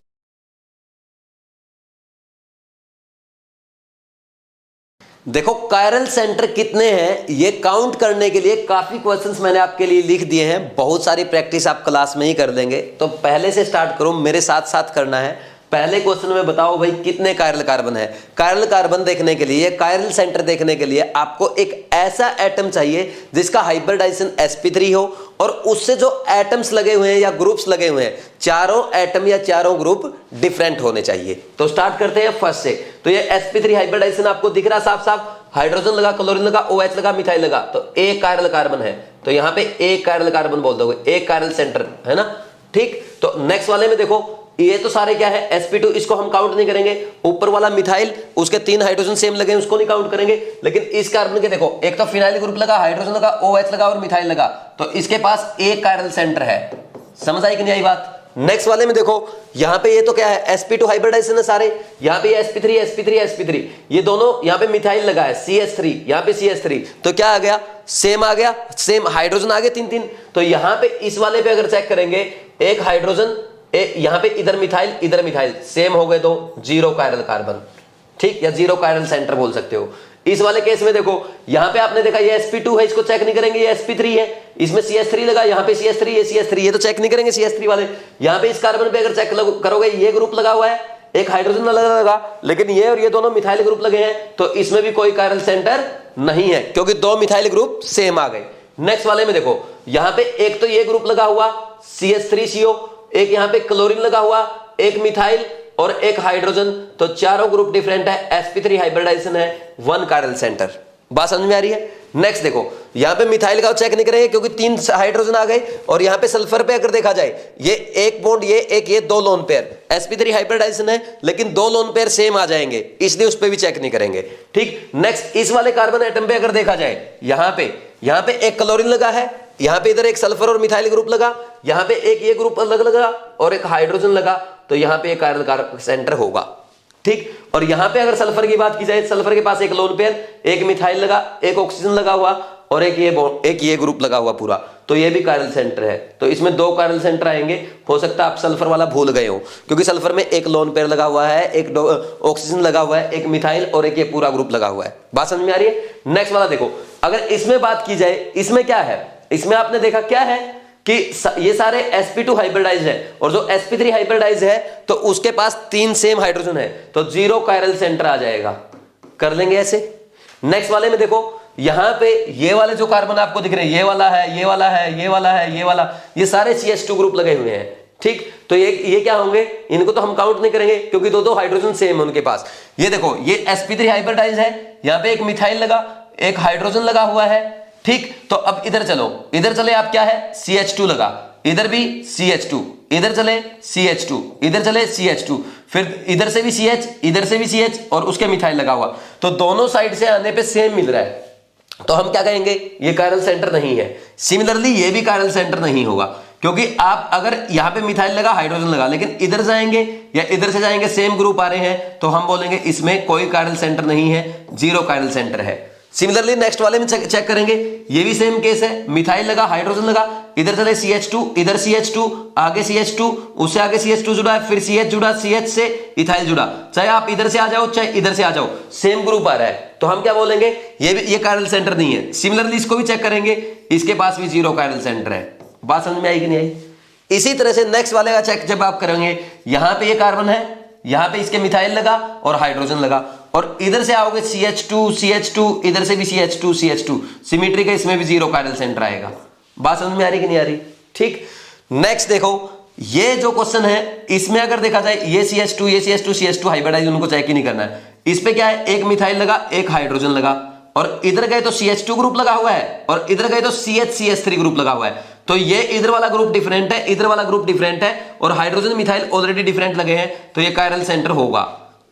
देखो कायरल सेंटर कितने हैं ये काउंट करने के लिए काफी क्वेश्चंस मैंने आपके लिए लिख दिए हैं। बहुत सारी प्रैक्टिस आप क्लास में ही कर लेंगे, तो पहले से स्टार्ट करो, मेरे साथ साथ करना है। पहले क्वेश्चन में बताओ भाई कितने कायरल कार्बन है। कायरल कार्बन देखने के लिए, कायरल सेंटर देखने के लिए आपको एक ऐसा एटम चाहिए जिसका हाइब्रिडाइजेशन sp3 हो और उससे जो एटम्स लगे हुए हैं या ग्रुप्स लगे हुए हैं, चारों एटम या चारों ग्रुप डिफरेंट होने चाहिए। तो स्टार्ट करते हैं फर्स्ट से। तो ये sp3 हाइब्रिडाइजेशन आपको दिख रहा साफ साफ, हाइड्रोजन लगा, क्लोरीन लगा, OH लगा, मिथाइल लगा, तो एक कायरल कार्बन है। तो यहां पे एक कायरल कार्बन बोल दोगे, एक कायरल सेंटर है ना। ठीक, तो नेक्स्ट वाले में देखो, ये तो सारे क्या है sp2, इसको हम काउंट नहीं करेंगे। ऊपर वाला मिथाइल, उसके 3 हाइड्रोजन सेम लगे हैं, उसको नहीं काउंट करेंगे। लेकिन इस कार्बन के देखो, एक तो फिनाइल ग्रुप लगा, हाइड्रोजन लगा, OH लगा और मिथाइल लगा, तो इसके पास एक कायरल सेंटर है। समझ आई कि नहीं आई बात? नेक्स्ट वाले में देखो, यहां पे ये तो क्या है sp2 हाइब्रिडाइजेशन है सारे, यहां पे sp3 ये दोनों, यहां पे मिथाइल लगा है CH3, यहां पे CH3, तो क्या आ गया? सेम आ गया, सेम हाइड्रोजन आ गए 3-3। तो यहां पे इस वाले पे अगर चेक करेंगे, एक हाइड्रोजन, यहां पे इधर मिथाइल सेम हो गए, तो जीरो कायरल कार्बन। ठीक, या जीरो कायरल सेंटर बोल सकते हो। इस वाले केस में देखो, यहां पे आपने देखा ये sp2 है, इसको चेक नहीं करेंगे, ये sp3 है, इसमें CH3 लगा, यहां पे CH3, ये CH3, ये तो चेक नहीं करेंगे CH3 वाले। यहां पे इस कार्बन पे अगर चेक करोगे, ये ग्रुप लगा हुआ है, एक हाइड्रोजन लगा, लेकिन ये और ये दोनों मिथाइल ग्रुप लगे हैं, तो इसमें भी कोई कायरल सेंटर नहीं है, क्योंकि 2 मिथाइल ग्रुप सेम आ गए। नेक्स्ट वाले में देखो, यहां पे एक तो ये ग्रुप लगा हुआ CH3CO, एक यहां पे क्लोरीन लगा हुआ, एक मिथाइल और एक हाइड्रोजन, तो चारों ग्रुप डिफरेंट है, sp3 हाइब्रिडाइजेशन है, 1 कायरल सेंटर। बात समझ में आ रही है? नेक्स्ट देखो, यहां पे मिथाइल का चेक नहीं करेंगे क्योंकि 3 हाइड्रोजन आ गए, और यहां पे सल्फर पे अगर देखा जाए, ये एक बॉन्ड, ये 2 लोन पेयर, sp3 हाइब्रिडाइजेशन है, लेकिन 2 लोन पेयर सेम आ जाएंगे, इसलिए उस पर भी चेक नहीं करेंगे। ठीक, नेक्स्ट इस वाले कार्बन एटम पे अगर देखा जाए, यहां पे एक क्लोरीन लगा है, यहां पे इधर एक सल्फर और मिथाइल ग्रुप लगा, यहां पे एक ये ग्रुप अलग लगा और एक हाइड्रोजन लगा, तो यहां पे एक कायरल सेंटर होगा। ठीक, और यहां पे अगर सल्फर की बात की जाए, सल्फर के पास एक लोन पेयर, एक मिथाइल लगा, एक ऑक्सीजन लगा हुआ और एक ये ग्रुप लगा हुआ पूरा, तो ये भी कायरल सेंटर है। तो इसमें 2 कायरल सेंटर आएंगे। हो सकता है आप सल्फर वाला भूल गए हो, क्योंकि सल्फर में एक लोन पेयर लगा हुआ है, एक ऑक्सीजन लगा हुआ है, एक मिथाइल और एक ये पूरा ग्रुप लगा हुआ है। बात समझ में आ रही है? नेक्स्ट वाला देखो, अगर इसमें बात की जाए, इसमें क्या है, इसमें आपने देखा क्या है कि ये सारे sp2 हाइब्रिडाइज है, और जो sp3 हाइब्रिडाइज है तो उसके पास 3 सेम हाइड्रोजन है, तो 0 कायरल सेंटर आ जाएगा। कर लेंगे ऐसे। नेक्स्ट वाले में देखो, यहां पे ये वाले जो कार्बन आपको दिख रहे हैं, ये वाला है, ये वाला है, ये वाला है, ये वाला, ये सारे CH2 ग्रुप लगे हुए हैं। ठीक, तो ये क्या होंगे, इनको तो हम काउंट नहीं करेंगे क्योंकि 2 हाइड्रोजन सेम है उनके पास। ये देखो, ये sp3 हाइब्रिडाइज है, यहां पे एक मिथाइल लगा, एक हाइड्रोजन लगा हुआ है। ठीक, तो अब इधर चलो, इधर चले आप, क्या है CH2 लगा, इधर भी CH2, इधर चले CH2, इधर चले CH2, फिर इधर से भी CH, इधर से भी CH और उसके मिथाइल लगा हुआ, तो दोनों साइड से आने पे सेम मिल रहा है, तो हम क्या कहेंगे, ये कायरल सेंटर नहीं है। सिमिलरली ये भी कायरल सेंटर नहीं होगा, क्योंकि आप अगर यहां पे मिथाइल लगा, हाइड्रोजन लगा, लेकिन इधर जाएंगे या इधर से जाएंगे, सेम ग्रुप आ रहे हैं, तो हम बोलेंगे इसमें कोई कायरल सेंटर नहीं है, 0 कायरल सेंटर है। सिमिलरली नेक्स्ट वाले में चेक करेंगे, ये भी सेम केस है, मिथाइल लगा, हाइड्रोजन लगा, इधर चले CH2, इधर CH2, आगे CH2, उससे आगे CH2 जुड़ा है, फिर CH जुड़ा, CH से इथाइल जुड़ा, चाहे आप इधर से आ जाओ चाहे इधर से आ जाओ, सेम ग्रुप आ रहा है, तो हम क्या बोलेंगे, ये कायरल सेंटर नहीं है। सिमिलरली इसको भी चेक करेंगे, इसके पास भी 0 कायरल सेंटर है। बात समझ में आई कि नहीं आई? इसी तरह से नेक्स्ट वाले का चेक जब आप करेंगे, यहां पे ये कार्बन है, यहां पे इसके मिथाइल लगा और हाइड्रोजन लगा, और इधर से आओगे CH2, इधर से भी CH2, सिमेट्री का, इसमें भी 0 कायरल सेंटर आएगा। बात समझ में आ रही कि नहीं आ रही? ठीक, नेक्स्ट देखो, ये जो क्वेश्चन है, इसमें अगर देखा जाए, ये CH2 हाइब्रिडाइज, उनको चेक ही नहीं करना है। इस पे क्या है, एक मिथाइल लगा, एक हाइड्रोजन लगा, और इधर गए तो CH2 ग्रुप लगा हुआ है, और इधर गए तो CH3 ग्रुप लगा हुआ है, तो ये इधर वाला ग्रुप डिफरेंट है, इधर वाला ग्रुप डिफरेंट है, और हाइड्रोजन मिथाइल ऑलरेडी डिफरेंट लगे हैं, तो ये कायरल सेंटर होगा।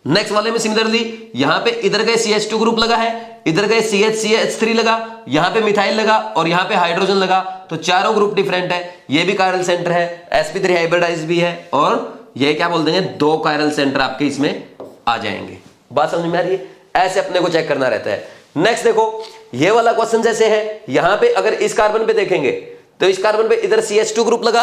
नेक्स्ट वाले में सिमिलरली यहां पे इधर गए CH2 ग्रुप लगा है, इधर गए CH3 लगा, यहां पे मिथाइल लगा और यहां पे हाइड्रोजन लगा, तो चारों ग्रुप डिफरेंट है। ये भी कायरल सेंटर है, sp3 हाइब्रिडाइज भी है और ये क्या बोल देंगे, 2 कायरल सेंटर आपके इसमें आ जाएंगे। बात समझ में आ रही है? ऐसे अपने को चेक करना रहता है। नेक्स्ट देखो, ये वाला क्वेश्चन जैसे है, यहां पे अगर इस कार्बन पे देखेंगे तो इस कार्बन पे इधर CH2 ग्रुप लगा,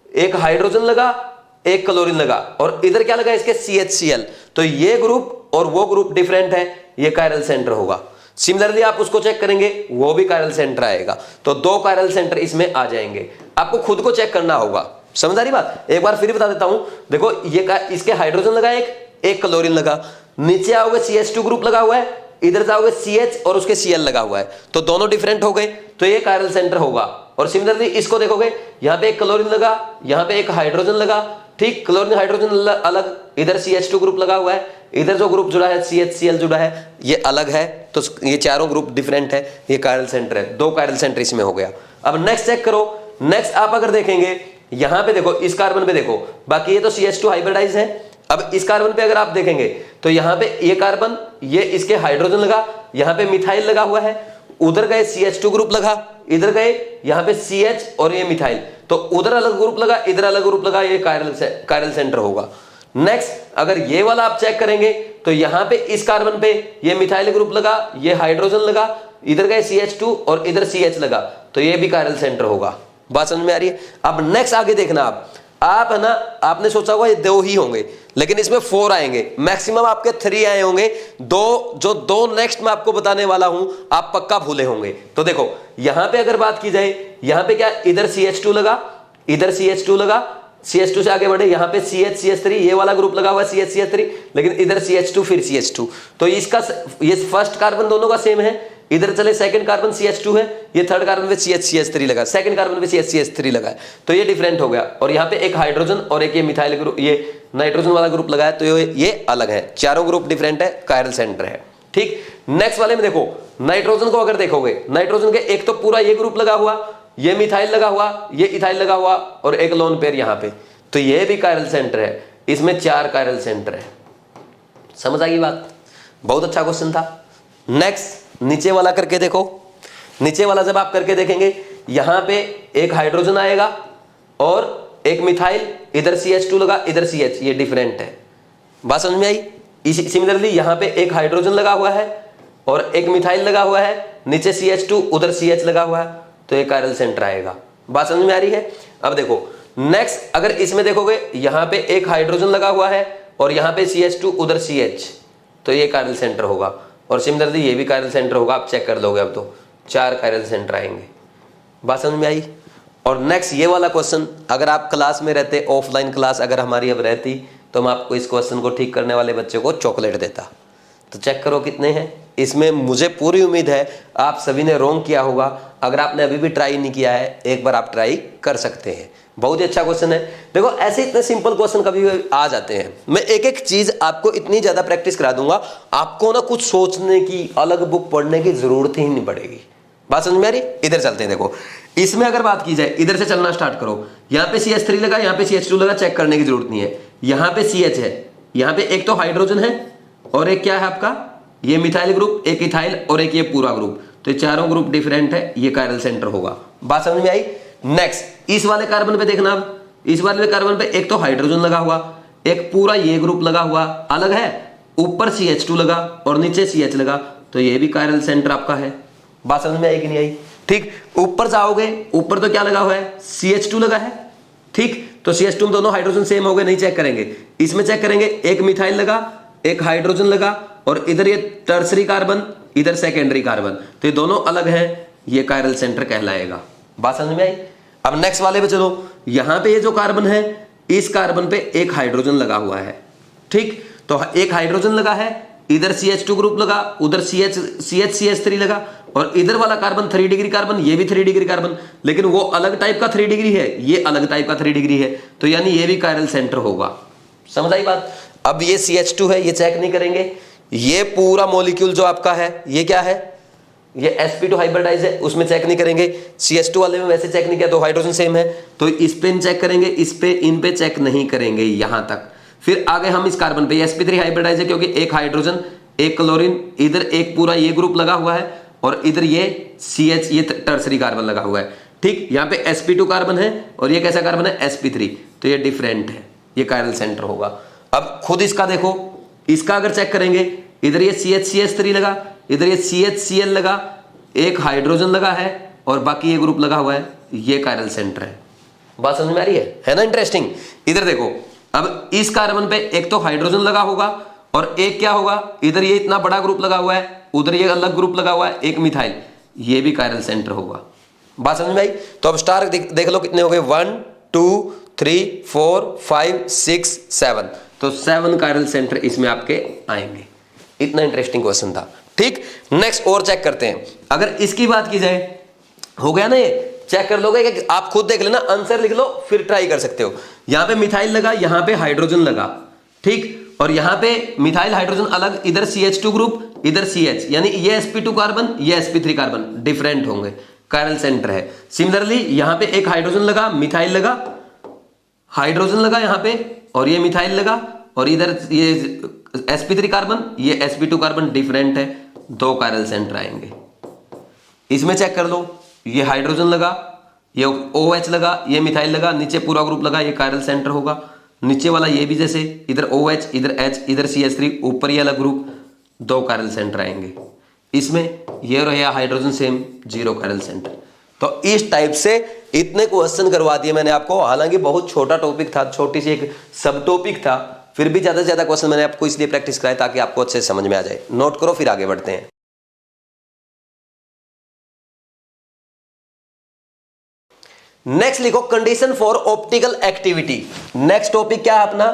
एक हाइड्रोजन लगा, एक क्लोरीन लगा और इधर क्या लगा इसके CHCl, तो ये ग्रुप और वो ग्रुप डिफरेंट है, ये कायरल सेंटर होगा। सिमिलरली आप उसको चेक करेंगे, वो भी कायरल सेंटर आएगा, तो 2 कायरल सेंटर इसमें आ जाएंगे। आपको खुद को चेक करना होगा। समझ आ रही बात? एक बार फिर बता देता हूं, देखो ये इसके हाइड्रोजन लगा, एक क्लोरीन लगा, नीचे आओगे CH2 ग्रुप लगा हुआ है, इधर जाओगे CH और उसके Cl लगा हुआ है, तो दोनों डिफरेंट हो गए, तो ये कायरल सेंटर होगा। और सिमिलरली इसको देखोगे, यहां पे एक क्लोरीन लगा, यहां पे एक हाइड्रोजन लगा, ठीक, क्लोरीन हाइड्रोजन अलग, इधर CH2 ग्रुप लगा हुआ है, इधर जो ग्रुप जुड़ा है CHCl जुड़ा है, ये अलग है, तो ये चारों ग्रुप डिफरेंट है, ये कायरल सेंटर है। 2 कायरल सेंटर इसमें हो गया। अब नेक्स्ट चेक करो। नेक्स्ट आप अगर देखेंगे, यहां पे देखो, इस कार्बन पे देखो, बाकी ये तो CH2 हाइब्रिडाइज है। अब इस कार्बन पे अगर आप देखेंगे तो यहां पे ये कार्बन, ये इसके हाइड्रोजन लगा, यहां पे मिथाइल लगा हुआ है, उधर गए CH2 ग्रुप लगा, इधर गए यहां पे CH और ये मिथाइल, तो उधर अलग ग्रुप लगा, इधर अलग ग्रुप लगा, ये कायरल सेंटर होगा। नेक्स्ट अगर ये वाला आप चेक करेंगे तो यहां पे इस कार्बन पे ये मिथाइल ग्रुप लगा, ये हाइड्रोजन लगा, इधर गए CH2 और इधर CH लगा, तो ये भी कायरल सेंटर होगा। बात समझ में आ रही है? अब नेक्स्ट आगे देखना आप है ना, आपने सोचा होगा ये 2 ही होंगे, लेकिन इसमें 4 आएंगे, मैक्सिमम आपके 3 आए होंगे। 2 नेक्स्ट मैं आपको बताने वाला हूं, आप पक्का भूले होंगे। तो देखो यहां पे अगर बात की जाए, यहां पे क्या, इधर CH2 लगा, इधर CH2 लगा, CH2 से आगे बढ़े, यहां पे CH3, ये वाला ग्रुप लगा हुआ है CH3, लेकिन इधर CH2 फिर CH2, तो इसका ये फर्स्ट कार्बन दोनों का सेम है। इधर चले, सेकंड कार्बन CH2 है, ये थर्ड कार्बन पे CH3 लगा, सेकंड कार्बन पे CH3 लगा है, तो ये डिफरेंट हो गया। और यहाँ पे एक हाइड्रोजन और एक ये मिथाइल ग्रुप, ये नाइट्रोजन वाला ग्रुप लगा है, तो ये अलग है, चारों ग्रुप डिफरेंट है, कायरल सेंटर है। ठीक, नेक्स्ट वाले में देखो, नाइट्रोजन को अगर देखोगे, नाइट्रोजन के एक तो पूरा ये ग्रुप लगा हुआ, ये मिथाइल लगा हुआ, ये इथाइल लगा हुआ और एक लोन पेयर यहाँ पे, तो ये भी कायरल सेंटर है। इसमें 4 कायरल सेंटर है। समझ आ गई बात? बहुत अच्छा क्वेश्चन था। नेक्स्ट नीचे वाला करके देखो। नीचे वाला जब आप करके देखेंगे, यहां पे एक हाइड्रोजन आएगा और एक मिथाइल, इधर CH2 लगा, इधर CH, ये डिफरेंट है। बात समझ में आई? सिमिलरली यहां पे एक हाइड्रोजन लगा हुआ है और एक मिथाइल लगा हुआ है, नीचे CH2 उधर CH लगा हुआ है, तो ये कायरल सेंटर आएगा। बात समझ में आ रही है? अब देखो नेक्स्ट अगर इसमें देखोगे, यहां पे एक हाइड्रोजन लगा हुआ है और यहां पे CH2 उधर CH, तो ये कायरल सेंटर होगा। और सिमिलरली ये भी कायरल सेंटर होगा, आप चेक कर लोगे। अब तो 4 कायरल सेंटर आएंगे। बात समझ में आई? और नेक्स्ट ये वाला क्वेश्चन, अगर आप क्लास में रहते, ऑफलाइन क्लास अगर हमारी अब रहती, तो मैं आपको इस क्वेश्चन को ठीक करने वाले बच्चे को चॉकलेट देता। तो चेक करो कितने हैं इसमें। मुझे पूरी उम्मीद है आप सभी ने रॉन्ग किया होगा। अगर आपने अभी भी ट्राई नहीं किया है, एक बार आप ट्राई कर सकते हैं। बहुत ही अच्छा क्वेश्चन है। देखो ऐसे इतने सिंपल क्वेश्चन कभी आ जाते हैं। मैं एक एक चीज आपको इतनी ज्यादा प्रैक्टिस करा दूंगा, आपको ना कुछ सोचने की, अलग बुक पढ़ने की जरूरत ही नहीं पड़ेगी। बात समझ में आ रही? इधर चलते हैं। देखो इसमें अगर बात की जाए, इधर से चलना स्टार्ट करो। यहाँ पे CH3 लगा, यहाँ पे CH2 लगा, चेक करने की जरूरत नहीं है। यहाँ पे CH है, यहाँ पे एक तो हाइड्रोजन है और एक क्या है आपका, ये मिथाइल ग्रुप, एक इथाइल और एक ये पूरा ग्रुप, तो ये चारों ग्रुप डिफरेंट है, ये कायरल सेंटर होगा। बात समझ में आई? नेक्स्ट इस वाले कार्बन पे देखना। अब इस वाले कार्बन पे एक तो हाइड्रोजन लगा हुआ, एक पूरा ये ग्रुप लगा हुआ अलग है, ऊपर CH2 लगा और नीचे CH लगा, तो ये भी कायरल सेंटर आपका है। बात समझ में आई कि नहीं आई? ठीक, ऊपर जाओगे, ऊपर तो क्या लगा हुआ है, CH2 लगा है। ठीक, तो CH2 में दोनों हाइड्रोजन सेम हो गए, नहीं चेक करेंगे। इसमें चेक करेंगे, एक मिथाइल लगा, एक हाइड्रोजन लगा और इधर ये टर्सरी कार्बन, इधर सेकेंडरी कार्बन, तो ये दोनों अलग है, ये कायरल सेंटर कहलाएगा। बात समझ में आई? अब नेक्स्ट वाले पे चलो। यहां पे ये जो कार्बन है, इस कार्बन पे एक हाइड्रोजन लगा हुआ है। ठीक, तो एक हाइड्रोजन लगा है, इधर CH2 ग्रुप लगा, उधर CH3 लगा और इधर वाला कार्बन 3 डिग्री कार्बन, ये भी 3 डिग्री कार्बन, लेकिन वो अलग टाइप का 3 डिग्री है, ये अलग टाइप का 3 डिग्री है, तो यानी ये भी कायरल सेंटर होगा। समझ आई बात? अब ये CH2 है, ये चेक नहीं करेंगे। ये पूरा मॉलिक्यूल जो आपका है, ये क्या है, ये sp2 हाइब्रिडाइज है, उसमें चेक नहीं करेंगे। CH2 वाले में वैसे चेक नहीं किया, तो हाइड्रोजन सेम है, तो इस पे चेक करेंगे, इस पे इन पे चेक नहीं करेंगे यहां तक। फिर आगे हम इस कार्बन पे sp3 हाइब्रिडाइज है क्योंकि एक हाइड्रोजन एक क्लोरीन, इधर एक पूरा ये ग्रुप लगा हुआ है और इधर ये CH ये टर्सरी कार्बन लगा हुआ है। ठीक, यहाँ पे sp2 कार्बन है और ये कैसा कार्बन है sp3, तो ये डिफरेंट है, ये कायरल सेंटर होगा। अब खुद इसका देखो, इसका अगर चेक करेंगे, इधर ये CH3 लगा, इधर ये CHCl लगा, एक हाइड्रोजन लगा है और बाकी ये ग्रुप लगा हुआ है, ये कायरल सेंटर है। बात समझ में आ रही है ना? इंटरेस्टिंग। इधर देखो, अब इस कार्बन पे एक तो हाइड्रोजन लगा होगा और एक क्या होगा, इधर ये इतना बड़ा ग्रुप लगा हुआ है, उधर ये अलग ग्रुप लगा हुआ है, एक मिथाइल, ये भी कायरल सेंटर होगा। बात समझ में आई? तो अब स्टार देख लो कितने हो गए, 1 2 3 4 5 6 7, तो 7 कायरल सेंटर इसमें आपके आएंगे। इतना इंटरेस्टिंग क्वेश्चन था। ठीक, नेक्स्ट और चेक करते हैं। अगर इसकी बात की जाए, हो गया ना, ये चेक कर लोगे कि आप खुद देख लेना, आंसर लिख लो फिर ट्राई कर सकते हो। यहां पे मिथाइल लगा, यहां पे हाइड्रोजन लगा, ठीक, और यहां पे मिथाइल हाइड्रोजन अलग, इधर CH2 ग्रुप, इधर CH, यानी ये sp2 कार्बन, ये sp3 कार्बन डिफरेंट होंगे, कायरल सेंटर है। सिमिलरली यहां पे एक हाइड्रोजन लगा, मिथाइल लगा, हाइड्रोजन लगा यहां पे और ये मिथाइल लगा, और इधर ये sp3 कार्बन, ये sp2 कार्बन डिफरेंट है, 2 कायरल सेंटर आएंगे। इसमें चेक कर लो, ये हाइड्रोजन लगा, ये OH लगा, ये मिथाइल लगा, नीचे पूरा ग्रुप लगा, ये कायरल सेंटर होगा। नीचे वाला ये भी जैसे, इधर OH, इधर H, इधर CH3, ऊपर ये वाला ग्रुप, 2 कायरल सेंटर आएंगे। इसमें ये रहा हाइड्रोजन सेम, 0 कायरल सेंटर। तो इस टाइप से इतने क्वेश्चन करवा दिए मैंने आपको। हालांकि बहुत छोटा टॉपिक था, छोटी सी एक सब टॉपिक था, फिर भी ज्यादा से ज्यादा क्वेश्चन मैंने आपको इसलिए प्रैक्टिस कराया ताकि आपको अच्छे से समझ में आ जाए। नोट करो, फिर आगे बढ़ते हैं। नेक्स्ट लिखो condition for optical activity. Next topic क्या है अपना,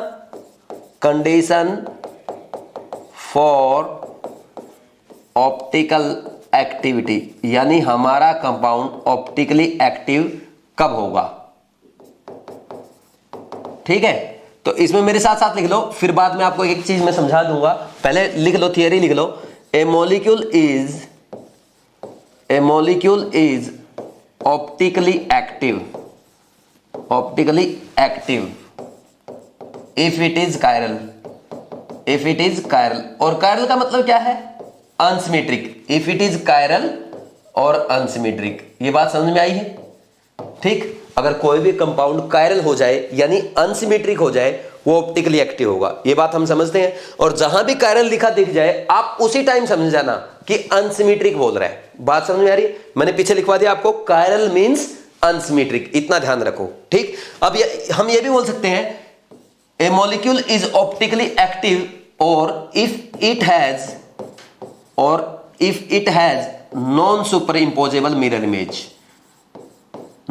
कंडीशन फॉर ऑप्टिकल एक्टिविटी, यानी हमारा कंपाउंड ऑप्टिकली एक्टिव कब होगा। ठीक है, तो इसमें मेरे साथ साथ लिख लो, फिर बाद में आपको एक चीज मैं समझा दूंगा। पहले लिख लो, थियरी लिख लो। A molecule is optically active if it is chiral, और कायरल का मतलब क्या है, unsymmetric. If it is chiral और अनसिमेट्रिक, ये बात समझ में आई है? ठीक, अगर कोई भी कंपाउंड कायरल हो जाए यानी अनसिमेट्रिक हो जाए, वो ऑप्टिकली एक्टिव होगा, ये बात हम समझते हैं। और जहां भी कायरल लिखा दिख जाए, आप उसी टाइम समझ जाना कि अनसिमेट्रिक बोल रहा है। बात समझ में आ रही है? मैंने पीछे लिखवा दिया आपको, कायरल मींस अनसिमेट्रिक, इतना ध्यान रखो। ठीक, अब हम ये भी बोल सकते हैं, a molecule is optically active और if it has non superimposable mirror image,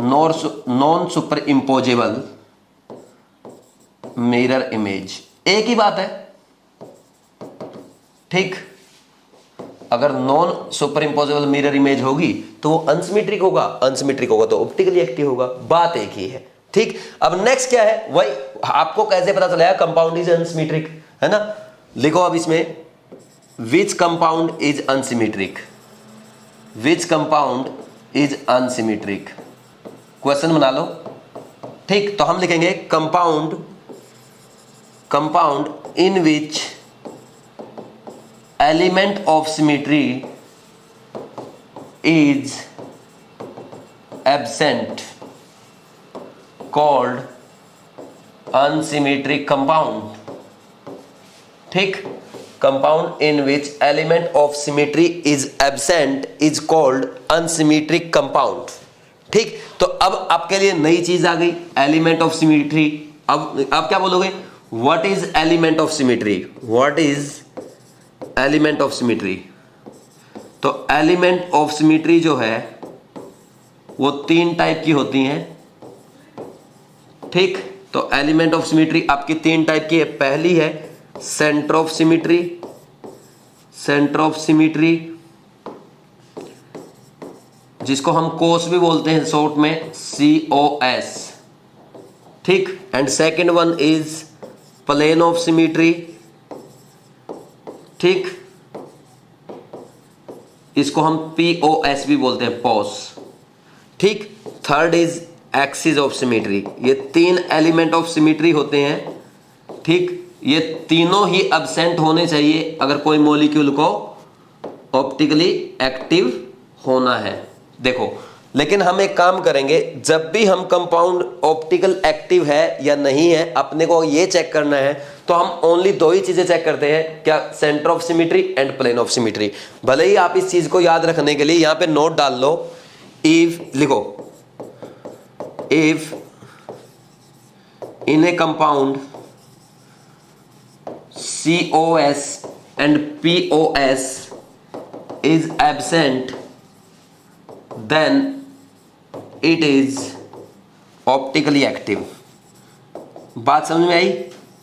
non superimposable mirror image, एक ही बात है। ठीक, अगर non superimposable mirror image होगी तो वो अनसिमेट्रिक होगा, तो ऑप्टिकली एक्टिव होगा, बात एक ही है। ठीक, अब नेक्स्ट क्या है, वही आपको कैसे पता चलेगा कंपाउंड इज अनसिमेट्रिक, है ना? लिखो अब इसमें, which compound is unsymmetric, question बना लो। ठीक, तो हम लिखेंगे compound in which element of symmetry is absent called unsymmetric compound. ठीक, compound in which element of symmetry is absent is called unsymmetric compound. ठीक, तो अब आपके लिए नई चीज आ गई, एलिमेंट ऑफ सिमेट्री। अब आप क्या बोलोगे, what is element of symmetry, तो एलिमेंट ऑफ सिमेट्री जो है वो 3 टाइप की होती हैं। ठीक, तो एलिमेंट ऑफ सिमेट्री आपकी 3 टाइप की है। पहली है सेंटर ऑफ सिमेट्री, जिसको हम कोस भी बोलते हैं शॉर्ट में, COS। ठीक, and second one is plane of symmetry. ठीक, इसको हम POS भी बोलते हैं, POS। ठीक, third is axis of symmetry. ये 3 एलिमेंट ऑफ सिमेट्री होते हैं। ठीक, ये तीनों ही एब्सेंट होने चाहिए अगर कोई मॉलिक्यूल को ऑप्टिकली एक्टिव होना है। देखो, लेकिन हम एक काम करेंगे, जब भी हम कंपाउंड ऑप्टिकल एक्टिव है या नहीं है अपने को ये चेक करना है, तो हम ओनली दो ही चीजें चेक करते हैं, क्या? Centre of symmetry and plane of symmetry. भले ही आप इस चीज को याद रखने के लिए यहां पे नोट डाल लो, इफ लिखो, if in A compound COS and POS is absent, then it is optically active। बात समझ में आई?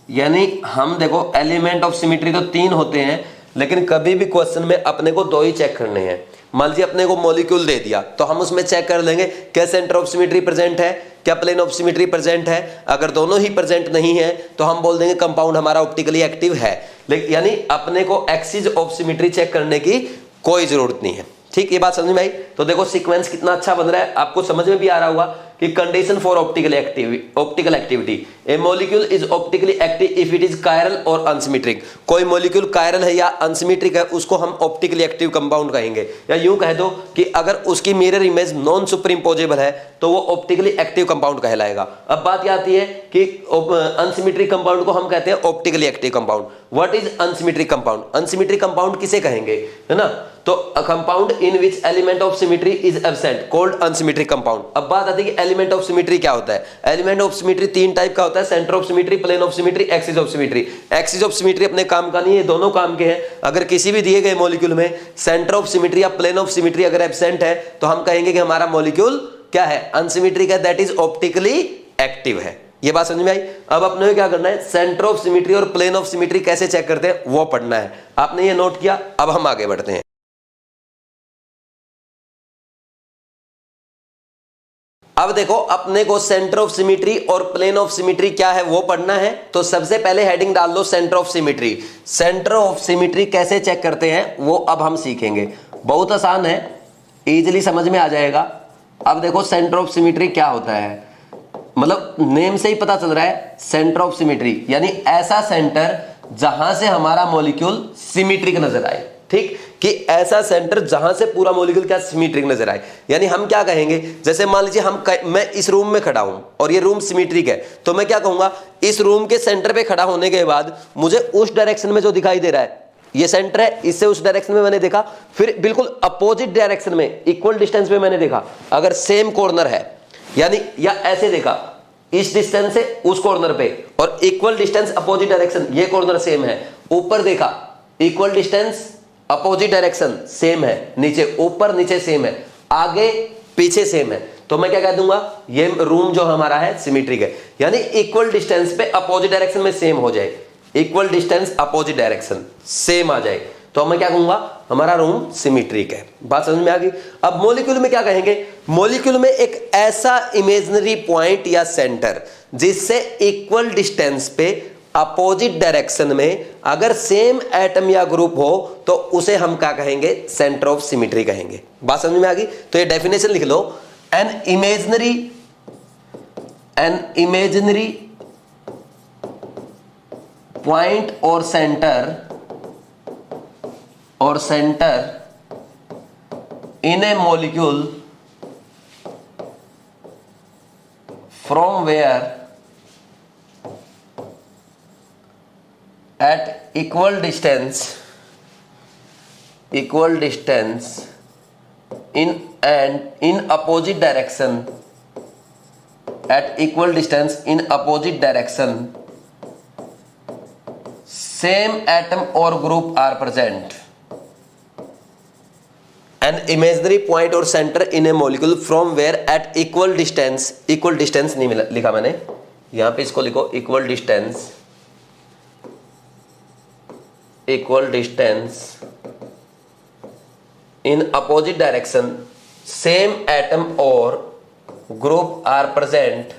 यानी हम देखो, एलिमेंट ऑफ सिमेट्री तो 3 होते हैं, लेकिन कभी भी क्वेश्चन में अपने को 2 ही चेक करने हैं। मान लीजिए अपने को मॉलिक्यूल दे दिया, तो हम उसमें चेक कर लेंगे क्या सेंटर ऑफ सिमेट्री प्रेजेंट है, क्या प्लेन ऑफ सिमेट्री प्रेजेंट है। अगर दोनों ही प्रेजेंट नहीं है तो हम बोल देंगे कंपाउंड हमारा ऑप्टिकली एक्टिव है। लेकिन यानी अपने को एक्सिस ऑफ सिमेट्री चेक करने की कोई जरूरत नहीं है। ठीक, ये बात समझ में आई? तो देखो सीक्वेंस कितना अच्छा बन रहा है, आपको समझ में भी आ रहा होगा कि condition for optical activity, A molecule is optically active if it is chiral और अनसिमेट्रिक। कोई मॉलिक्यूल कायरल है या अनसिमेट्रिक है, उसको हम ऑप्टिकली एक्टिव कंपाउंड कहेंगे। या यूं कह दो कि अगर उसकी मिरर इमेज नॉन सुपरइम्पोजेबल है तो वो ऑप्टिकली एक्टिव कंपाउंड कहलाएगा। अब बात यह आती है कि अनसिमेट्रिक कंपाउंड को हम कहते हैं optically active compound. What is unsymmetric compound? Unsymmetric compound किसे कहेंगे, है ना? तो compound in which element of symmetry is absent called unsymmetric compound. अब बात आती है कि एलिमेंट ऑफ सिमेट्री क्या होता है। एलिमेंट ऑफ सिमेट्री 3 टाइप का होता है, centre of symmetry, plane of symmetry, axis of symmetry. Axis of symmetry अपने काम का नहीं है, दोनों काम के हैं। अगर किसी भी दिए गए मॉलिक्यूल में सेंटर ऑफ सिमेट्री या प्लेन ऑफ सिमेट्री अगर एब्सेंट है तो हम कहेंगे कि हमारा मॉलिक्यूल क्या है, अनसिमेट्रिक है, दैट इज ऑप्टिकली एक्टिव है। ये बात समझ में आई? अब अपने को क्या करना है, सेंटर ऑफ सिमेट्री और प्लेन ऑफ सिमेट्री कैसे चेक करते हैं वो पढ़ना है। आपने ये नोट किया, अब हम आगे बढ़ते हैं। अब देखो, अपने को सेंटर ऑफ सिमेट्री और प्लेन ऑफ सिमेट्री क्या है वो पढ़ना है। तो सबसे पहले हेडिंग डाल दो centre of symmetry. Centre of symmetry कैसे चेक करते हैं वो अब हम सीखेंगे। बहुत आसान है, इजीली समझ में आ जाएगा। अब देखो सेंटर ऑफ सिमेट्री क्या होता है, मतलब नेम से ही पता चल रहा है, सेंटर ऑफ सिमेट्री यानी ऐसा सेंटर जहां से हमारा मॉलिक्यूल सिमेट्रिक नजर आए। ठीक, कि ऐसा सेंटर जहां से पूरा मॉलिक्यूल क्या सिमेट्रिक नजर आए। यानी हम क्या कहेंगे, जैसे मान लीजिए मैं इस रूम में खड़ा हूं और ये रूम सिमेट्रिक है, तो मैं क्या कहूंगा, इस रूम के सेंटर पे खड़ा होने के बाद मुझे उस डायरेक्शन में जो दिखाई दे रहा है, ये सेंटर है, इससे उस डायरेक्शन में मैंने देखा, फिर बिल्कुल अपोजिट डायरेक्शन में इक्वल डिस्टेंस पे मैंने देखा, अगर सेम कॉर्नर है, यानी या ऐसे देखा इस डिस्टेंस से उस कॉर्नर पे और इक्वल डिस्टेंस अपोजिट डायरेक्शन, ये कॉर्नर सेम है। ऊपर देखा equal distance opposite direction same है, नीचे ऊपर नीचे सेम है, आगे पीछे सेम है, तो मैं क्या कह दूंगा, ये रूम जो हमारा है सिमेट्रिक है। यानी इक्वल डिस्टेंस पे अपोजिट डायरेक्शन में सेम हो जाए, equal distance opposite direction same आ जाए, तो मैं क्या कहूंगा, हमारा रूम सिमेट्रिक है। बात समझ में आ गई? अब मॉलिक्यूल में क्या कहेंगे, मॉलिक्यूल में एक ऐसा इमेजिनरी पॉइंट या सेंटर जिससे इक्वल डिस्टेंस पे अपोजिट डायरेक्शन में अगर सेम एटम या ग्रुप हो तो उसे हम क्या कहेंगे, सेंटर ऑफ सिमेट्री कहेंगे। बात समझ में आ गई? तो ये डेफिनेशन लिख लो, एन इमेजिनरी पॉइंट और centre in a molecule from where at equal distance in opposite direction, at equal distance in opposite direction same atom or group are present। an imaginary point or center in a molecule from where at equal distance नहीं लिखा मैंने, यहां पे इसको लिखो equal distance in opposite direction same atom or group are present,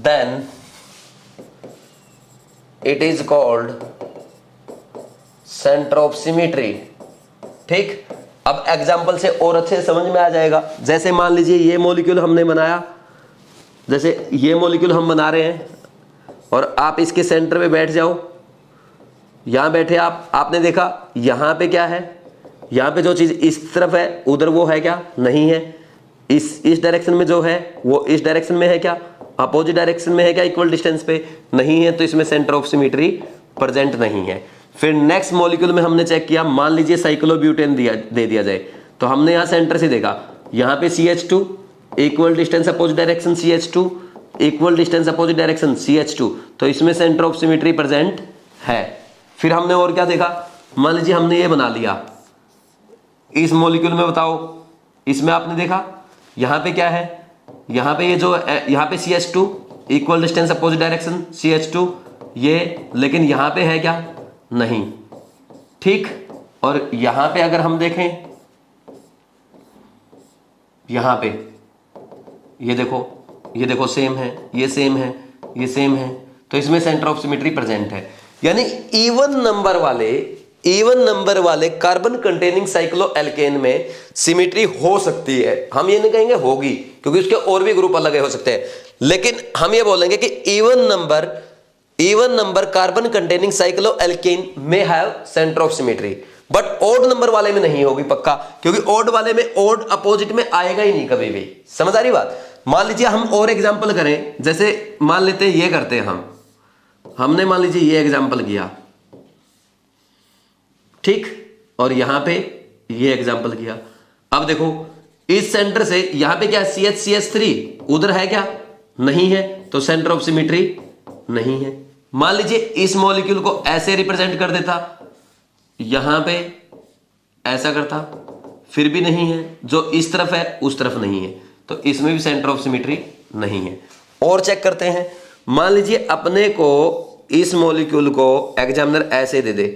then it is called center of symmetry। ठीक, अब example से और अच्छे समझ में आ जाएगा। जैसे मान लीजिए ये मॉलिक्यूल हमने बनाया, जैसे ये मॉलिक्यूल हम बना रहे हैं और आप इसके सेंटर पे बैठ जाओ, यहां बैठे आप, आपने देखा यहां पे क्या है, यहां पे जो चीज इस तरफ है उधर वो है क्या, नहीं है। इस डायरेक्शन में जो है वो इस डायरेक्शन में है क्या, अपोजिट डायरेक्शन में है क्या, इक्वल डिस्टेंस पे नहीं है, तो इसमें सेंटर ऑफ सिमेट्री प्रेजेंट नहीं है। फिर नेक्स्ट मॉलिक्यूल में हमने चेक किया, मान लीजिए साइक्लोब्यूटेन दे दिया जाए, तो हमने यहां सेंटर से देखा, यहां पे CH2 equal distance opposite direction CH2 equal distance opposite direction CH2, तो इसमें सेंटर ऑफ सिमेट्री प्रेजेंट है। फिर हमने और क्या देखा, मान लीजिए हमने ये बना लिया, इस मॉलिक्यूल में बताओ, इसमें आपने देखा यहां पे क्या है, यहां पे ये जो यहां पे CH2 equal distance opposite direction CH2 ये, लेकिन यहां पे है क्या, नहीं, ठीक। और यहां पे अगर हम देखें, यहां पे ये देखो सेम है, ये सेम है, ये सेम है, तो इसमें सेंटर ऑफ सिमेट्री प्रेजेंट है। यानी इवन नंबर वाले कार्बन कंटेनिंग साइक्लोएल्केन में सिमेट्री हो सकती है। हम ये नहीं कहेंगे होगी, क्योंकि उसके और भी ग्रुप अलग हो सकते हैं, लेकिन हम ये बोलेंगे कि even number carbon containing cycloalkane में have centre of symmetry, but odd number वाले में नहीं होगी पक्का, क्योंकि ओड वाले में ओड अपोजिट में आएगा ही नहीं कभी भी। समझ आ रही बात। मान लीजिए हम और एग्जांपल करें, जैसे मान लेते हैं ये करते हैं हमने मान लीजिए ये एग्जांपल किया, ठीक, और यहां पे ये एग्जांपल किया। अब देखो इस सेंटर से यहां पे क्या CH3 उधर है क्या, नहीं है, तो सेंटर ऑफ सिमेट्री नहीं है। मान लीजिए इस मॉलिक्यूल को ऐसे रिप्रेजेंट कर देता, यहां पे ऐसा करता, फिर भी नहीं है, जो इस तरफ है उस तरफ नहीं है, तो इसमें भी सेंटर ऑफ सिमेट्री नहीं है। और चेक करते हैं, मान लीजिए अपने को इस मॉलिक्यूल को एग्जामिनर ऐसे दे दे,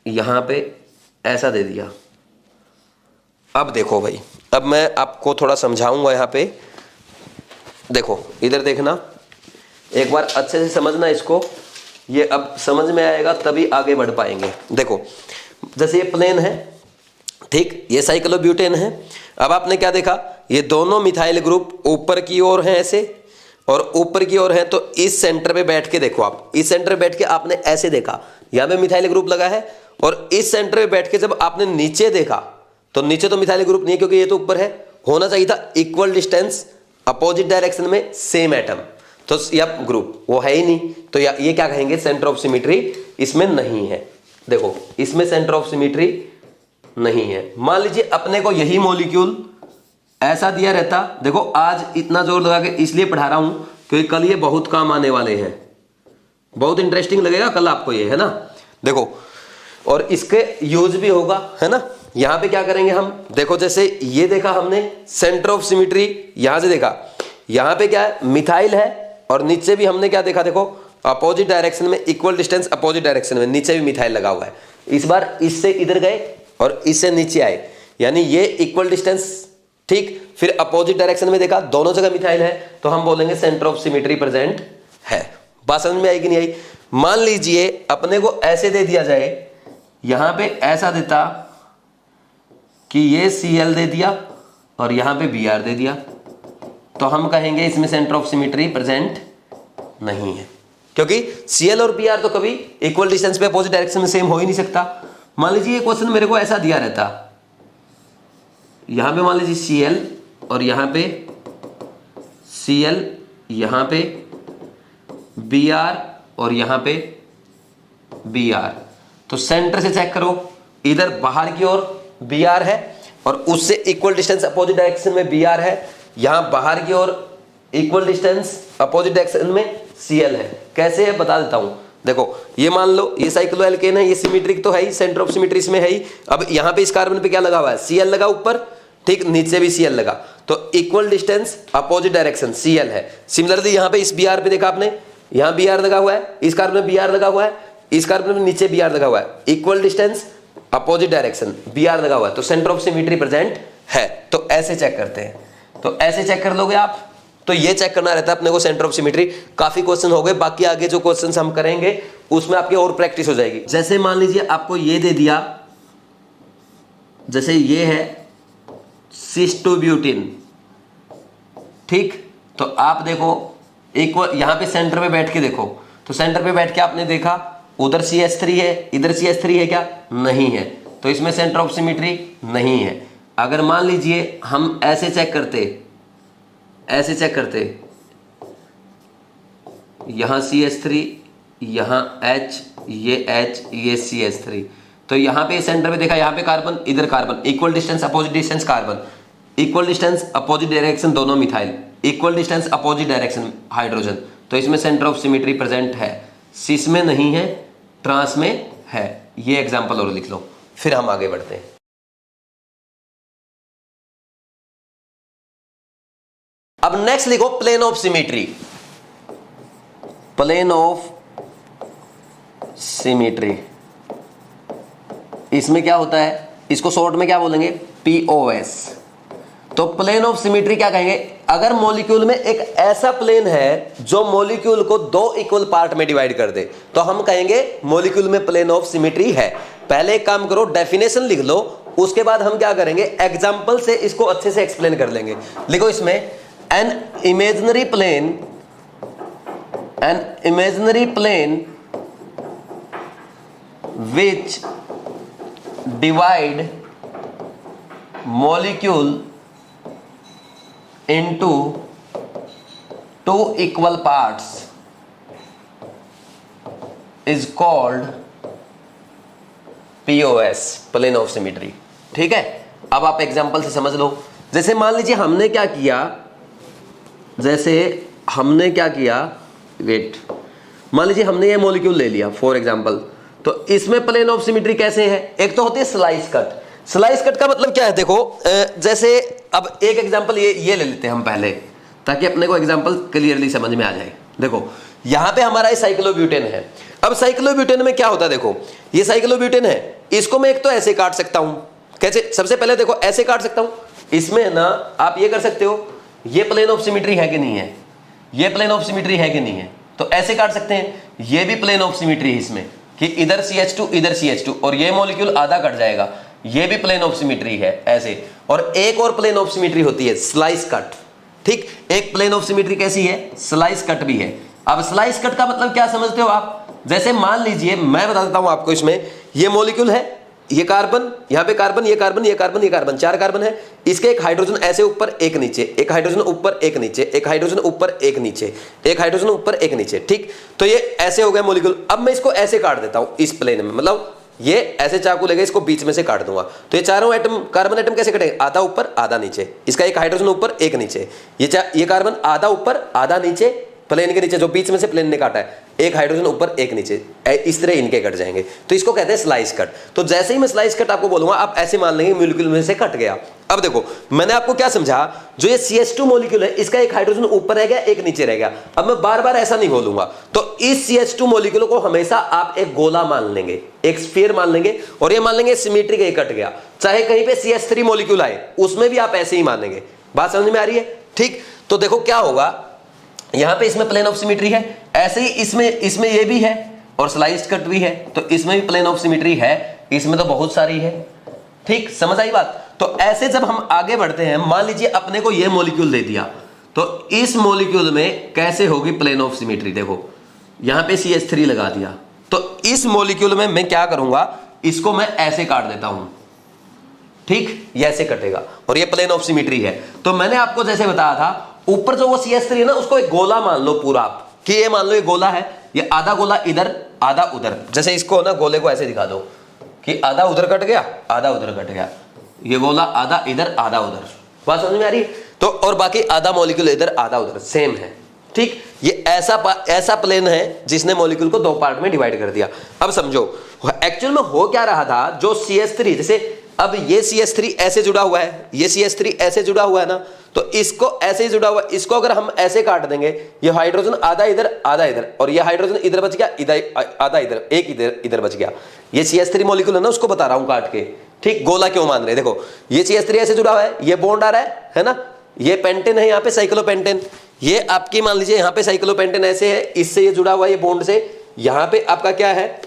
यहां पे ऐसा दे दिया। अब देखो भाई, अब मैं आपको थोड़ा समझाऊंगा। यहां पे देखो, इधर देखना, एक बार अच्छे से समझना इसको, ये अब समझ में आएगा तभी आगे बढ़ पाएंगे। देखो जैसे ये प्लेन है, ठीक, ये साइक्लोब्यूटेन है। अब आपने क्या देखा, ये दोनों मिथाइल ग्रुप ऊपर की ओर हैं ऐसे, और ऊपर की ओर है, तो इस सेंटर पे बैठ के देखो, आप इस सेंटर पे बैठ के आपने ऐसे देखा, यहां पे मिथाइल ग्रुप लगा है, और इस सेंटर पे बैठ के जब आपने नीचे देखा, तो नीचे तो मिथाइल ग्रुप नहीं है क्योंकि ये तो ऊपर है, होना चाहिए था इक्वल डिस्टेंस अपोजिट डायरेक्शन में सेम एटम, तो या ग्रुप वो है ही नहीं, तो ये क्या कहेंगे, सेंटर ऑफ सिमेट्री इसमें नहीं है। देखो इसमें सेंटर ऑफ सिमेट्री नहीं है। मान लीजिए अपने को यही मॉलिक्यूल ऐसा दिया रहता, देखो आज इतना जोर लगा के इसलिए पढ़ा रहा हूं क्योंकि कल ये बहुत काम आने वाले हैं, बहुत इंटरेस्टिंग लगेगा कल आपको ये, है ना। देखो और इसके यूज भी होगा, है ना। यहां पे क्या करेंगे हम, देखो जैसे ये देखा हमने सेंटर ऑफ सिमेट्री, यहां से देखा, यहां पे क्या है, मिथाइल है, और नीचे भी हमने क्या देखा, देखो अपोजिट डायरेक्शन में इक्वल डिस्टेंस अपोजिट डायरेक्शन में नीचे भी मिथाइल लगा हुआ है। इस बार इससे इधर गए और इससे नीचे आए, यानी ये इक्वल डिस्टेंस, ठीक। फिर अपोजिट डायरेक्शन में देखा, दोनों जगह मिथाइल है, तो हम बोलेंगे सेंटर ऑफ सिमेट्री प्रेजेंट है। बात समझ में आई कि नहीं आई। मान लीजिए अपने को ऐसे दे दिया जाए, यहां पे ऐसा देता कि ये Cl दे दिया और यहां पे Br दे दिया, तो हम कहेंगे इसमें सेंटर ऑफ सिमेट्री प्रेजेंट नहीं है, क्योंकि Cl और Br तो कभी इक्वल डिस्टेंस पे अपोजिट डायरेक्शन में सेम हो ही नहीं सकता। मान लीजिए ये क्वेश्चन मेरे को ऐसा दिया रहता, यहां पे मान लीजिए Cl और यहां पे Cl, यहां पे Br और यहां पे Br, तो सेंटर से चेक करो, इधर बाहर की ओर Br है और उससे इक्वल डिस्टेंस अपोजिट डायरेक्शन में Br है, यहां बाहर की or equal distance opposite direction में Cl है। कैसे है बता देता हूं। देखो ये मान लो ये साइक्लोएल्केन है, ये सिमेट्रिक तो है ही, सेंटर ऑफ सिमेट्री इसमें है ही। अब यहां पे इस कार्बन पे क्या लगा हुआ है, Cl लगा ऊपर, ठीक, नीचे भी Cl लगा, तो equal distance opposite direction Cl है। सिमिलरली यहां पे इस Br पे देखा आपने, यहां Br लगा हुआ है, इस कार्बन में Br लगा हुआ है, इस कार्बन में नीचे Br लगा हुआ है, equal distance opposite direction Br लगा हुआ है, तो सेंटर ऑफ सिमेट्री प्रेजेंट है। तो ऐसे चेक करते हैं, तो ऐसे चेक कर लोगे आप, तो ये चेक करना रहता है अपने को सेंटर ऑफ सिमेट्री। काफी क्वेश्चन हो गए, बाकी आगे जो क्वेश्चंस हम करेंगे उसमें आपकी और प्रैक्टिस हो जाएगी। जैसे मान लीजिए आपको ये दे दिया, जैसे ये है सिस्टोब्यूटिन, ठीक, तो आप देखो इक्वल, यहां पे सेंटर पे बैठ के देखो, तो सेंटर पे बैठ के आपने देखा उधर CH3 है, इधर CH3 है क्या? नहीं है, तो इसमें सेंटर ऑफ सिमेट्री नहीं है। अगर मान लीजिए हम ऐसे चेक करते, ऐसे चेक करते, यहां CH3, यहां H, ये H, ये CH3, तो यहां पे सेंटर पे देखा, यहां पे कार्बन, इधर carbon, equal distance opposite distance carbon, equal distance opposite direction दोनों methyl, equal distance opposite direction hydrogen, तो इसमें सेंटर ऑफ सिमेट्री प्रेजेंट है। सिस में नहीं है, ट्रांस में है। ये एग्जांपल और लिख लो, फिर हम आगे बढ़ते हैं। अब नेक्स्ट लिखो plane of symmetry. Plane of symmetry, इसमें क्या होता है, इसको शॉर्ट में क्या बोलेंगे? POS। तो प्लेन ऑफ सिमेट्री क्या कहेंगे? अगर मॉलिक्यूल में एक ऐसा प्लेन है जो मॉलिक्यूल को दो इक्वल पार्ट में डिवाइड कर दे, तो हम कहेंगे मॉलिक्यूल में प्लेन ऑफ सिमेट्री है। पहले एक काम करो, डेफिनेशन लिख लो, उसके बाद हम क्या करेंगे, एग्जांपल से इसको अच्छे से एक्सप्लेन कर लेंगे। लिखो इसमें, an imaginary plane which divide molecule into two equal parts is called POS, plane of symmetry। ठीक है, अब आप एग्जांपल से समझ लो। जैसे मान लीजिए हमने क्या किया, वेट, मान लीजिए हमने ये मॉलिक्यूल ले लिया फॉर एग्जांपल, तो इसमें प्लेन ऑफ सिमेट्री कैसे है? एक तो होती है स्लाइस कट। स्लाइस कट का मतलब क्या है? देखो जैसे अब एक एग्जांपल ये ले लेते हैं हम पहले, ताकि अपने को एग्जांपल क्लियरली समझ में आ जाए। देखो यहां पे हमारा साइक्लोब्यूटेन है। अब साइक्लोब्यूटेन में क्या होता है, देखो ये साइक्लोब्यूटेन है, इसको मैं एक तो ऐसे काट सकता हूं। कैसे? सबसे पहले देखो ऐसे काट सकता हूं, इसमें ना आप ये कर सकते हो, ये प्लेन ऑफ सिमेट्री है कि नहीं है, ये प्लेन ऑफ सिमेट्री है कि नहीं है, तो ऐसे काट सकते हैं। ये भी प्लेन ऑफ सिमेट्री है इसमें, कि इधर CH2 इधर CH2, और ये मॉलिक्यूल आधा कट जाएगा, ये भी प्लेन ऑफ सिमेट्री है ऐसे। और एक और प्लेन ऑफ सिमेट्री होती है स्लाइस कट। ठीक, एक प्लेन ऑफ सिमेट्री कैसी है? स्लाइस कट भी है। अब स्लाइस कट का मतलब क्या समझते हो आप? जैसे मान लीजिए मैं बता देता हूं आपको, इसमें ये मॉलिक्यूल है, ये कार्बन, यहां पे कार्बन, ये कार्बन, ये कार्बन, ये कार्बन, 4 कार्बन है। इसके एक हाइड्रोजन ऐसे ऊपर एक नीचे, एक हाइड्रोजन ऊपर एक नीचे, एक हाइड्रोजन ऊपर एक नीचे, एक हाइड्रोजन ऊपर एक नीचे। ठीक, तो ये ऐसे हो गया मॉलिक्यूल। अब मैं इसको ऐसे काट देता हूं इस प्लेन में, मतलब ये ऐसे चाकू लेके इसको बीच में से काट दूंगा, तो ये चारों एटम, कार्बन एटम कैसे कटेंगे? आधा ऊपर आधा नीचे। इसका एक हाइड्रोजन ऊपर एक नीचे, ये कार्बन आधा ऊपर आधा नीचे, प्लेन के नीचे जो बीच में से प्लेन ने काटा है, एक हाइड्रोजन ऊपर एक नीचे, इस तरह इनके कट जाएंगे, तो इसको कहते हैं स्लाइस कट। तो जैसे ही मैं स्लाइस कट आपको बोलूंगा, आप ऐसे मान लेंगे मॉलिक्यूल में से कट गया। अब देखो मैंने आपको क्या समझा, जो ये CH2 मॉलिक्यूल है, इसका एक हाइड्रोजन ऊपर रह गया, एक नीचे रह गया। अब मैं बार बार ऐसा नहीं बोलूंगा, तो इस CH2 मॉलिक्यूल को हमेशा आप एक गोला मान लेंगे, एक स्फीयर मान लेंगे, और ये मान लेंगे सिमेट्री का कट गया। चाहे कहीं पे CH3 मॉलिक्यूल आए, उसमें भी आप ऐसे ही मानेंगे। बात समझ में आ रही है? ठीक, तो देखो क्या होगा, यहां पे इसमें प्लेन ऑफ सिमेट्री है, ऐसे ही इसमें ये भी है और स्लाइस कट भी है, तो इसमें भी प्लेन ऑफ सिमेट्री है, इसमें तो बहुत सारी है। ठीक, समझ आई बात? तो ऐसे जब हम आगे बढ़ते हैं, मान लीजिए अपने को ये मॉलिक्यूल दे दिया, तो इस मॉलिक्यूल में कैसे होगी प्लेन ऑफ सिमेट्री? देखो यहां पे CH3 लगा दिया, तो इस मॉलिक्यूल में मैं क्या करूंगा, इसको मैं ऐसे काट देता हूं। ठीक, ये ऐसे कटेगा और ये प्लेन ऑफ सिमेट्री है। तो मैंने आपको जैसे बताया था, ऊपर जो वो CH3 है ना, उसको एक गोला मान लो पूरा आप, कि ये मान लो ये गोला है, ये आधा गोला इधर आधा उधर। जैसे इसको ना गोले को ऐसे दिखा दो कि आधा उधर कट गया, आधा उधर कट गया, ये गोला आधा इधर आधा उधर। बात समझ में आ रही है? तो और बाकी आधा मॉलिक्यूल इधर आधा उधर सेम है। ठीक, ये ऐसा प्लेन है जिसने मॉलिक्यूल को दो पार्ट में डिवाइड कर दिया। अब समझो एक्चुअल में हो क्या रहा था, जो CH3, जैसे अब ये CH3 ऐसे जुड़ा हुआ है, ये CH3 ऐसे जुड़ा हुआ है ना, तो इसको ऐसे ही जुड़ा हुआ है, इसको अगर हम ऐसे काट देंगे, ये हाइड्रोजन आधा इधर आधा इधर, और ये हाइड्रोजन इधर बच गया, इधर आधा इधर, एक इधर बच गया। ये CH3 मॉलिक्यूल है ना, उसको बता रहा हूं काट के। ठीक, गोला क्यों मान रहे? देखो ये CH3 ऐसे जुड़ा हुआ है, ये बॉन्ड आ रहा है ना, ये पेंटेन है यहाँ पे, साइक्लोपेंटेन, ये आपकी मान लीजिए यहाँ पे साइक्लोपेंटेन ऐसे है, इससे ये जुड़ा हुआ है ये बॉन्ड से। यहाँ पे आपका क्या है,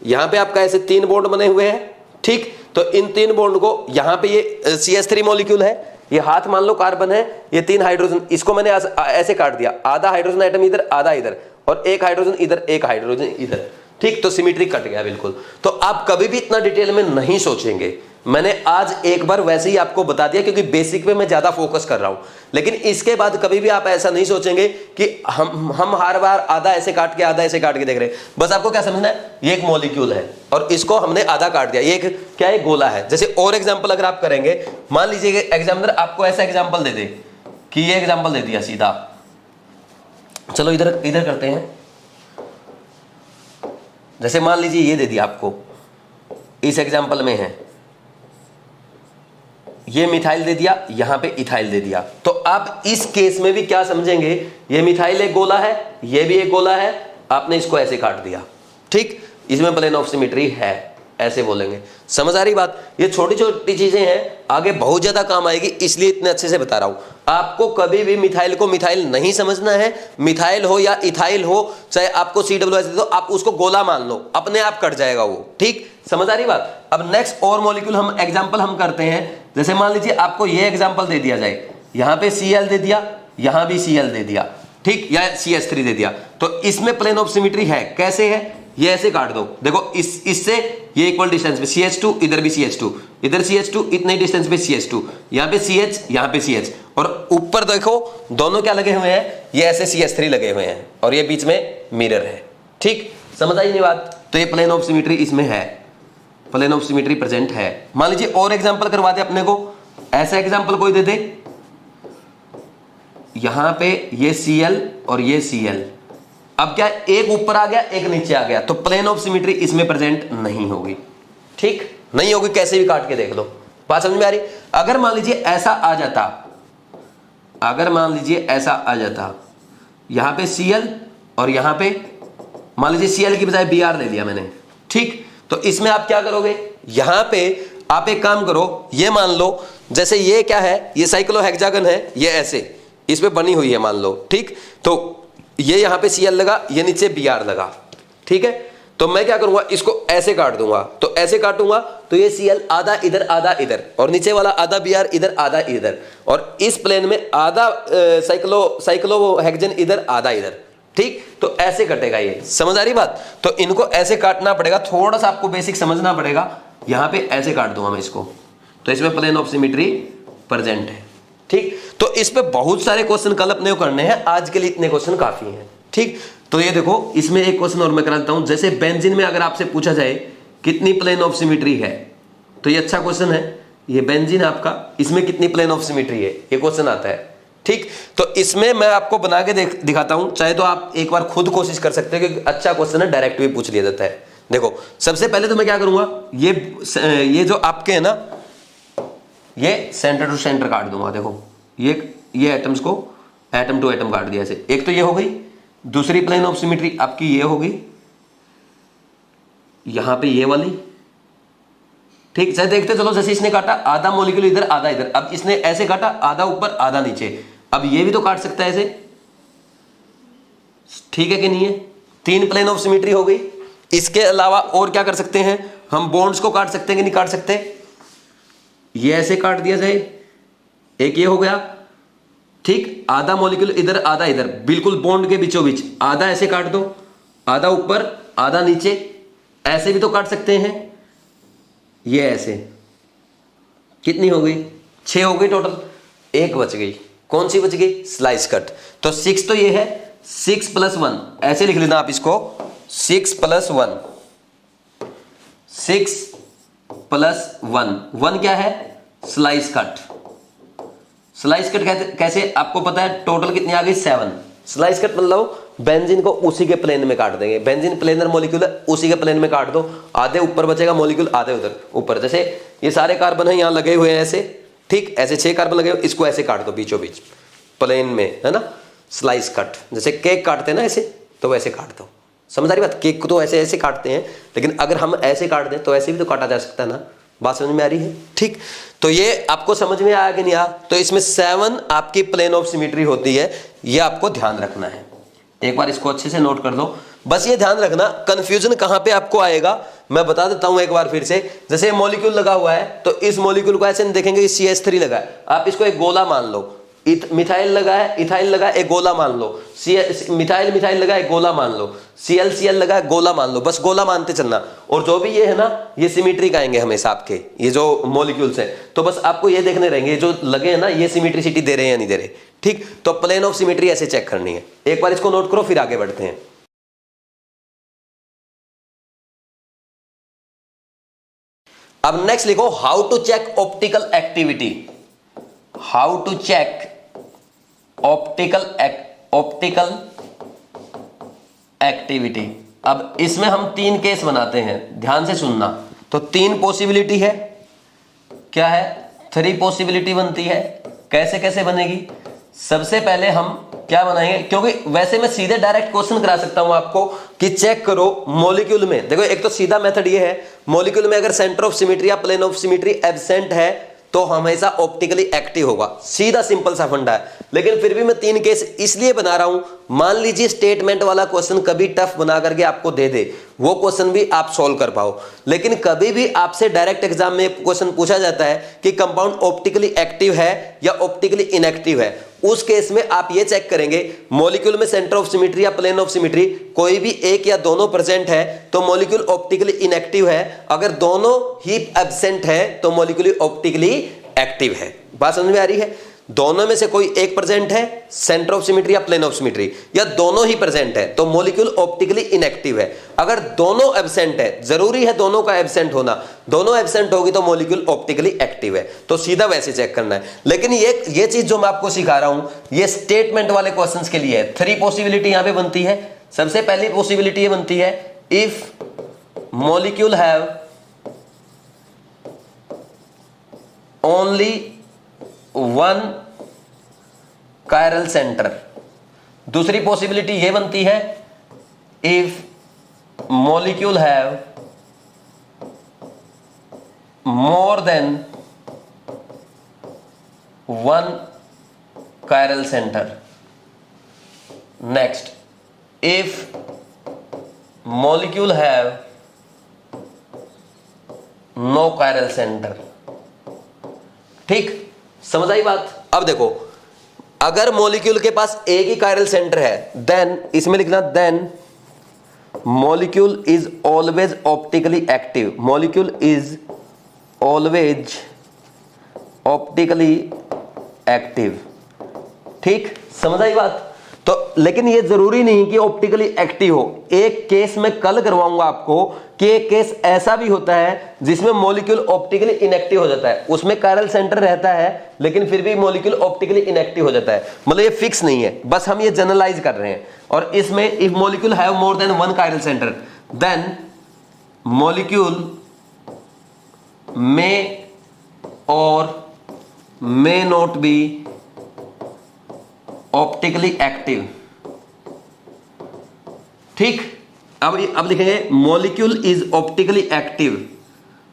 यहाँ पे आपका ऐसे 3 बॉन्ड बने हुए हैं। ठीक, तो इन 3 बॉन्ड को यहाँ पे ये CH3 मॉलिक्यूल है, ये हाथ मान लो कार्बन है, ये 3 हाइड्रोजन, इसको मैंने ऐसे काट दिया, आधा हाइड्रोजन एटम इधर आधा इधर, और एक हाइड्रोजन इधर एक हाइड्रोजन इधर, ठीक, तो सिमेट्री कट गया बिल्कुल। तो आप कभी भी इतना डिटेल में नहीं सोचेंगे, मैंने आज एक बार वैसे ही आपको बता दिया क्योंकि बेसिक पे मैं ज्यादा फोकस कर रहा हूं, लेकिन इसके बाद कभी भी आप ऐसा नहीं सोचेंगे कि हम हर बार आधा ऐसे काट के आधा ऐसे काट के देख रहे हैं। बस आपको क्या समझना है, ये एक मॉलिक्यूल है और इसको हमने आधा काट दिया, ये एक क्या है, गोला है। जैसे और एग्जाम्पल अगर आप करेंगे, मान लीजिए एग्जामिनर आपको ऐसा एग्जाम्पल दे दे कि ये एग्जाम्पल दे दिया सीधा, चलो इधर इधर करते हैं, जैसे मान लीजिए ये दे दिया आपको, इस एग्जाम्पल में है ये मिथाइल दे दिया, यहां पे इथाइल दे दिया, तो आप इस केस में भी क्या समझेंगे, ये मिथाइल एक गोला है, ये भी एक गोला है, आपने इसको ऐसे काट दिया, ठीक, इसमें प्लेन ऑफ सिमेट्री है, ऐसे बोलेंगे। समझ आ रही बात? ये छोटी छोटी चीजें हैं, आगे बहुत ज्यादा काम आएगी, इसलिए इतने अच्छे से बता रहा हूं। आपको कभी भी मिथाइल को मिथाइल नहीं समझना है, मिथाइल हो या इथाइल हो, चाहे आपको CWS दे दो, आप उसको गोला मान लो, अपने आप कट जाएगा वो, ठीक, समझ आ रही बात? अब नेक्स्ट और मॉलिक्यूल हम एग्जांपल हम करते हैं, जैसे मान लीजिए आपको ये एग्जांपल दे दिया जाए, यहां पे Cl दे दिया, यहां भी Cl दे दिया, ठीक, या CH3 दे दिया, तो इसमें प्लेन ऑफ सिमेट्री है, कैसे है, ये ऐसे काट दो, देखो इससे ये इक्वल डिस्टेंस पे CH2, इधर भी CH2, इधर CH2, इतने डिस्टेंस पे CH2, यहाँ पे CH, यहाँ पे CH, और ऊपर देखो दोनों क्या लगे हुए हैं, ये ऐसे CH3 लगे हुए हैं और ये बीच में मिरर है, ठीक, समझ आई नहीं बात? तो ये प्लेन ऑफ सिमेट्री इसमें है, प्लेन ऑफ सिमेट्री प्रेजेंट है। मान लीजिए और एग्जाम्पल करवा दे अपने को, ऐसा एग्जाम्पल कोई दे दे, यहां पे ये Cl और ये Cl, अब क्या एक ऊपर आ गया एक नीचे आ गया, तो प्लेन ऑफ सिमेट्री इसमें प्रेजेंट नहीं होगी, ठीक, नहीं होगी, कैसे भी काट के देख लो, बात समझ में आ रही? अगर मान लीजिए ऐसा आ जाता, अगर मान लीजिए ऐसा आ जाता, यहां पे Cl और यहां पे मान लीजिए Cl की बजाय Br ले लिया मैंने, ठीक, तो इसमें आप क्या करोगे, यहां पे आप एक काम करो, ये मान लो जैसे ये क्या है, ये साइक्लोहेक्सागन है, ये ऐसे इस पे बनी हुई है मान लो, ठीक, तो ये यहां पे Cl लगा, ये नीचे Br लगा, ठीक है, तो मैं क्या करूंगा, इसको ऐसे काट दूंगा, तो ऐसे काटूंगा तो ये Cl आधा इधर और नीचे वाला आधा Br इधर आधा इधर, और इस प्लेन में आधा साइक्लोहेक्सेन इधर आधा इधर, ठीक, तो ऐसे कटेगा ये, समझ आ रही बात? तो इनको ऐसे काटना पड़ेगा, थोड़ा सा आपको बेसिक समझना पड़ेगा, यहां पे ऐसे काट दूंगा मैं इसको, तो इसमें प्लेन ऑफ सिमेट्री प्रेजेंट है, ठीक। तो इस पे बहुत सारे क्वेश्चन कल अपने को करने हैं, आज के लिए इतने क्वेश्चन काफी हैं, ठीक। तो ये देखो, इसमें एक क्वेश्चन और मैं करा देता हूं, जैसे बेंजीन में अगर आपसे पूछा जाए कितनी प्लेन ऑफ सिमेट्री है, तो ये अच्छा क्वेश्चन है, ये बेंजीन आपका, इसमें कितनी प्लेन ऑफ सिमेट्री है, ये क्वेश्चन आता है, ठीक। तो इसमें मैं आपको बना के दिखाता हूं, चाहे तो आप एक बार खुद कोशिश कर सकते हैं, क्योंकि अच्छा क्वेश्चन है, डायरेक्ट भी पूछ लिया जाता है। देखो सबसे पहले तो मैं क्या करूंगा, ये जो आपके है ना, ये सेंटर टू सेंटर काट दूंगा, देखो ये एटम्स को एटम टू एटम काट दिया ऐसे, एक तो ये हो गई, दूसरी प्लेन ऑफ सिमेट्री आपकी ये होगी, यहां पे ये वाली, ठीक। चाहे देखते चलो, जैसे इसने काटा आधा मॉलिक्यूल इधर आधा इधर, अब इसने ऐसे काटा आधा ऊपर आधा नीचे, अब ये भी तो काट सकता है ऐसे, ठीक है कि नहीं है? 3 प्लेन ऑफ सिमेट्री हो गई। इसके अलावा और क्या कर सकते हैं हम, बॉन्ड्स को काट सकते हैं कि नहीं काट सकते, ये ऐसे काट दिया जाए, एक ये हो गया, ठीक, आधा मॉलिक्यूल इधर आधा इधर, बिल्कुल बॉन्ड के बीचों बीच, आधा ऐसे काट दो, आधा ऊपर आधा नीचे, ऐसे भी तो काट सकते हैं, ये ऐसे, कितनी हो गई, 6 हो गई टोटल, एक बच गई, कौन सी बच गई, स्लाइस कट। तो 6 तो ये है, 6 + 1 ऐसे लिख लेना आप इसको, 6 + 1, 6 + 1, 1 क्या है, स्लाइस कट। स्लाइस कट कैसे, आपको पता है, टोटल कितनी आ गई, 7। स्लाइस कट मतलब बेंजीन को उसी के प्लेन में काट देंगे, बेंजीन प्लेनर मॉलिक्यूल है, उसी के प्लेन में काट दो, आधे ऊपर बचेगा मॉलिक्यूल, आधे उधर ऊपर, जैसे ये सारे कार्बन है यहां लगे हुए हैं ऐसे, ठीक, ऐसे 6 कार्बन लगे हुए, इसको ऐसे काट दो बीचों बीच प्लेन में, है ना, स्लाइस कट, जैसे केक काटते हैं ना ऐसे, तो वैसे काट दो, समझ आ रही बात? केक को तो ऐसे ऐसे काटते हैं, लेकिन अगर हम ऐसे काट दें तो ऐसे भी तो काटा जा सकता है ना, बात समझ में आ रही है, ठीक। तो ये आपको समझ में आया कि नहीं आया? तो इसमें 7 आपकी प्लेन ऑफ सिमेट्री होती है, ये आपको ध्यान रखना है, एक बार इसको अच्छे से नोट कर दो। बस ये ध्यान रखना कंफ्यूजन कहां पे आपको आएगा, मैं बता देता हूं एक बार फिर से। जैसे मॉलिक्यूल लगा हुआ है तो इस मॉलिक्यूल को ऐसे नहीं देखेंगे CH3 लगा है, आप इसको एक गोला मान लो। मिथाइल लगा है, इथाइल लगा है, एक गोला मान लो। मिथाइल लगा है, एक गोला मान लो। Cl लगा है, गोला मान लो। बस गोला मानते चलना। और जो भी ये है ना, ये सिमेट्रिक आएंगे हमेशा आपके, ये जो मॉलिक्यूल्स हैं। तो बस आपको ये देखने रहेंगे जो लगे हैं ना, ये सिमेट्रिसिटी दे रहे हैं या नहीं दे रहे। ठीक, तो प्लेन ऑफ सिमेट्री ऐसे चेक करनी है। एक बार इसको नोट करो, फिर आगे बढ़ते हैं। अब नेक्स्ट लिखो, how to check optical activity. How to check optical activity. अब इसमें हम 3 केस बनाते हैं, ध्यान से सुनना। तो 3 पॉसिबिलिटी है, क्या है, 3 पॉसिबिलिटी बनती है। कैसे कैसे बनेगी? सबसे पहले हम क्या बनाएंगे, क्योंकि वैसे मैं सीधे डायरेक्ट क्वेश्चन करा सकता हूं आपको कि चेक करो मॉलिक्यूल में। देखो एक तो सीधा मेथड ये है, मॉलिक्यूल में अगर सेंटर ऑफ सिमेट्री या प्लेन ऑफ सिमेट्री एब्सेंट है तो हमेशा ऑप्टिकली एक्टिव होगा। सीधा सिंपल सा फंडा है। लेकिन फिर भी मैं 3 केस इसलिए बना रहा हूं, मान लीजिए स्टेटमेंट वाला क्वेश्चन कभी टफ बना करके आपको दे दे, वो क्वेश्चन भी आप सॉल्व कर पाओ। लेकिन कभी भी आपसे डायरेक्ट एग्जाम में क्वेश्चन पूछा जाता है कि कंपाउंड ऑप्टिकली एक्टिव है या ऑप्टिकली इनएक्टिव है, उस केस में आप ये चेक करेंगे मॉलिक्यूल में सेंटर ऑफ सिमेट्री या प्लेन ऑफ सिमेट्री कोई भी एक या दोनों प्रेजेंट है तो मॉलिक्यूल ऑप्टिकली इनएक्टिव है, अगर दोनों ही एब्सेंट है तो मॉलिक्यूल ऑप्टिकली एक्टिव है। बात समझ में आ रही है? दोनों में से कोई एक प्रेजेंट है, सेंटर ऑफ सिमेट्री या प्लेन ऑफ सिमेट्री, या दोनों ही प्रेजेंट है तो मॉलिक्यूल ऑप्टिकली इनएक्टिव है। अगर दोनों एब्सेंट है, जरूरी है दोनों का एब्सेंट होना, दोनों एब्सेंट होगी तो मॉलिक्यूल ऑप्टिकली एक्टिव है। तो सीधा वैसे चेक करना है। लेकिन ये चीज जो मैं आपको सिखा रहा हूं ये स्टेटमेंट वाले क्वेश्चंस के लिए है। 3 पॉसिबिलिटी यहां पे बनती है। सबसे पहली पॉसिबिलिटी ये बनती है, if molecule have only 1 chiral centre. दूसरी पॉसिबिलिटी ये बनती है, if molecule have more than 1 chiral centre. Next, if molecule have no chiral centre. ठीक, समझ आई बात? अब देखो, अगर मॉलिक्यूल के पास एक ही कायरल सेंटर है, देन इसमें लिखना, then molecule is always optically active. Molecule is always optically active. ठीक, समझ आई बात? तो लेकिन ये जरूरी नहीं कि ऑप्टिकली एक्टिव हो। एक केस मैं कल करवाऊंगा आपको कि एक केस ऐसा भी होता है जिसमें मॉलिक्यूल ऑप्टिकली इनएक्टिव हो जाता है, उसमें कायरल सेंटर रहता है लेकिन फिर भी मॉलिक्यूल ऑप्टिकली इनएक्टिव हो जाता है। मतलब ये फिक्स नहीं है, बस हम ये जनरलाइज कर रहे हैं। और इसमें if molecule have more than 1 chiral centre then molecule may or may not be optically active. ठीक, अब लिखेंगे molecule is optically active.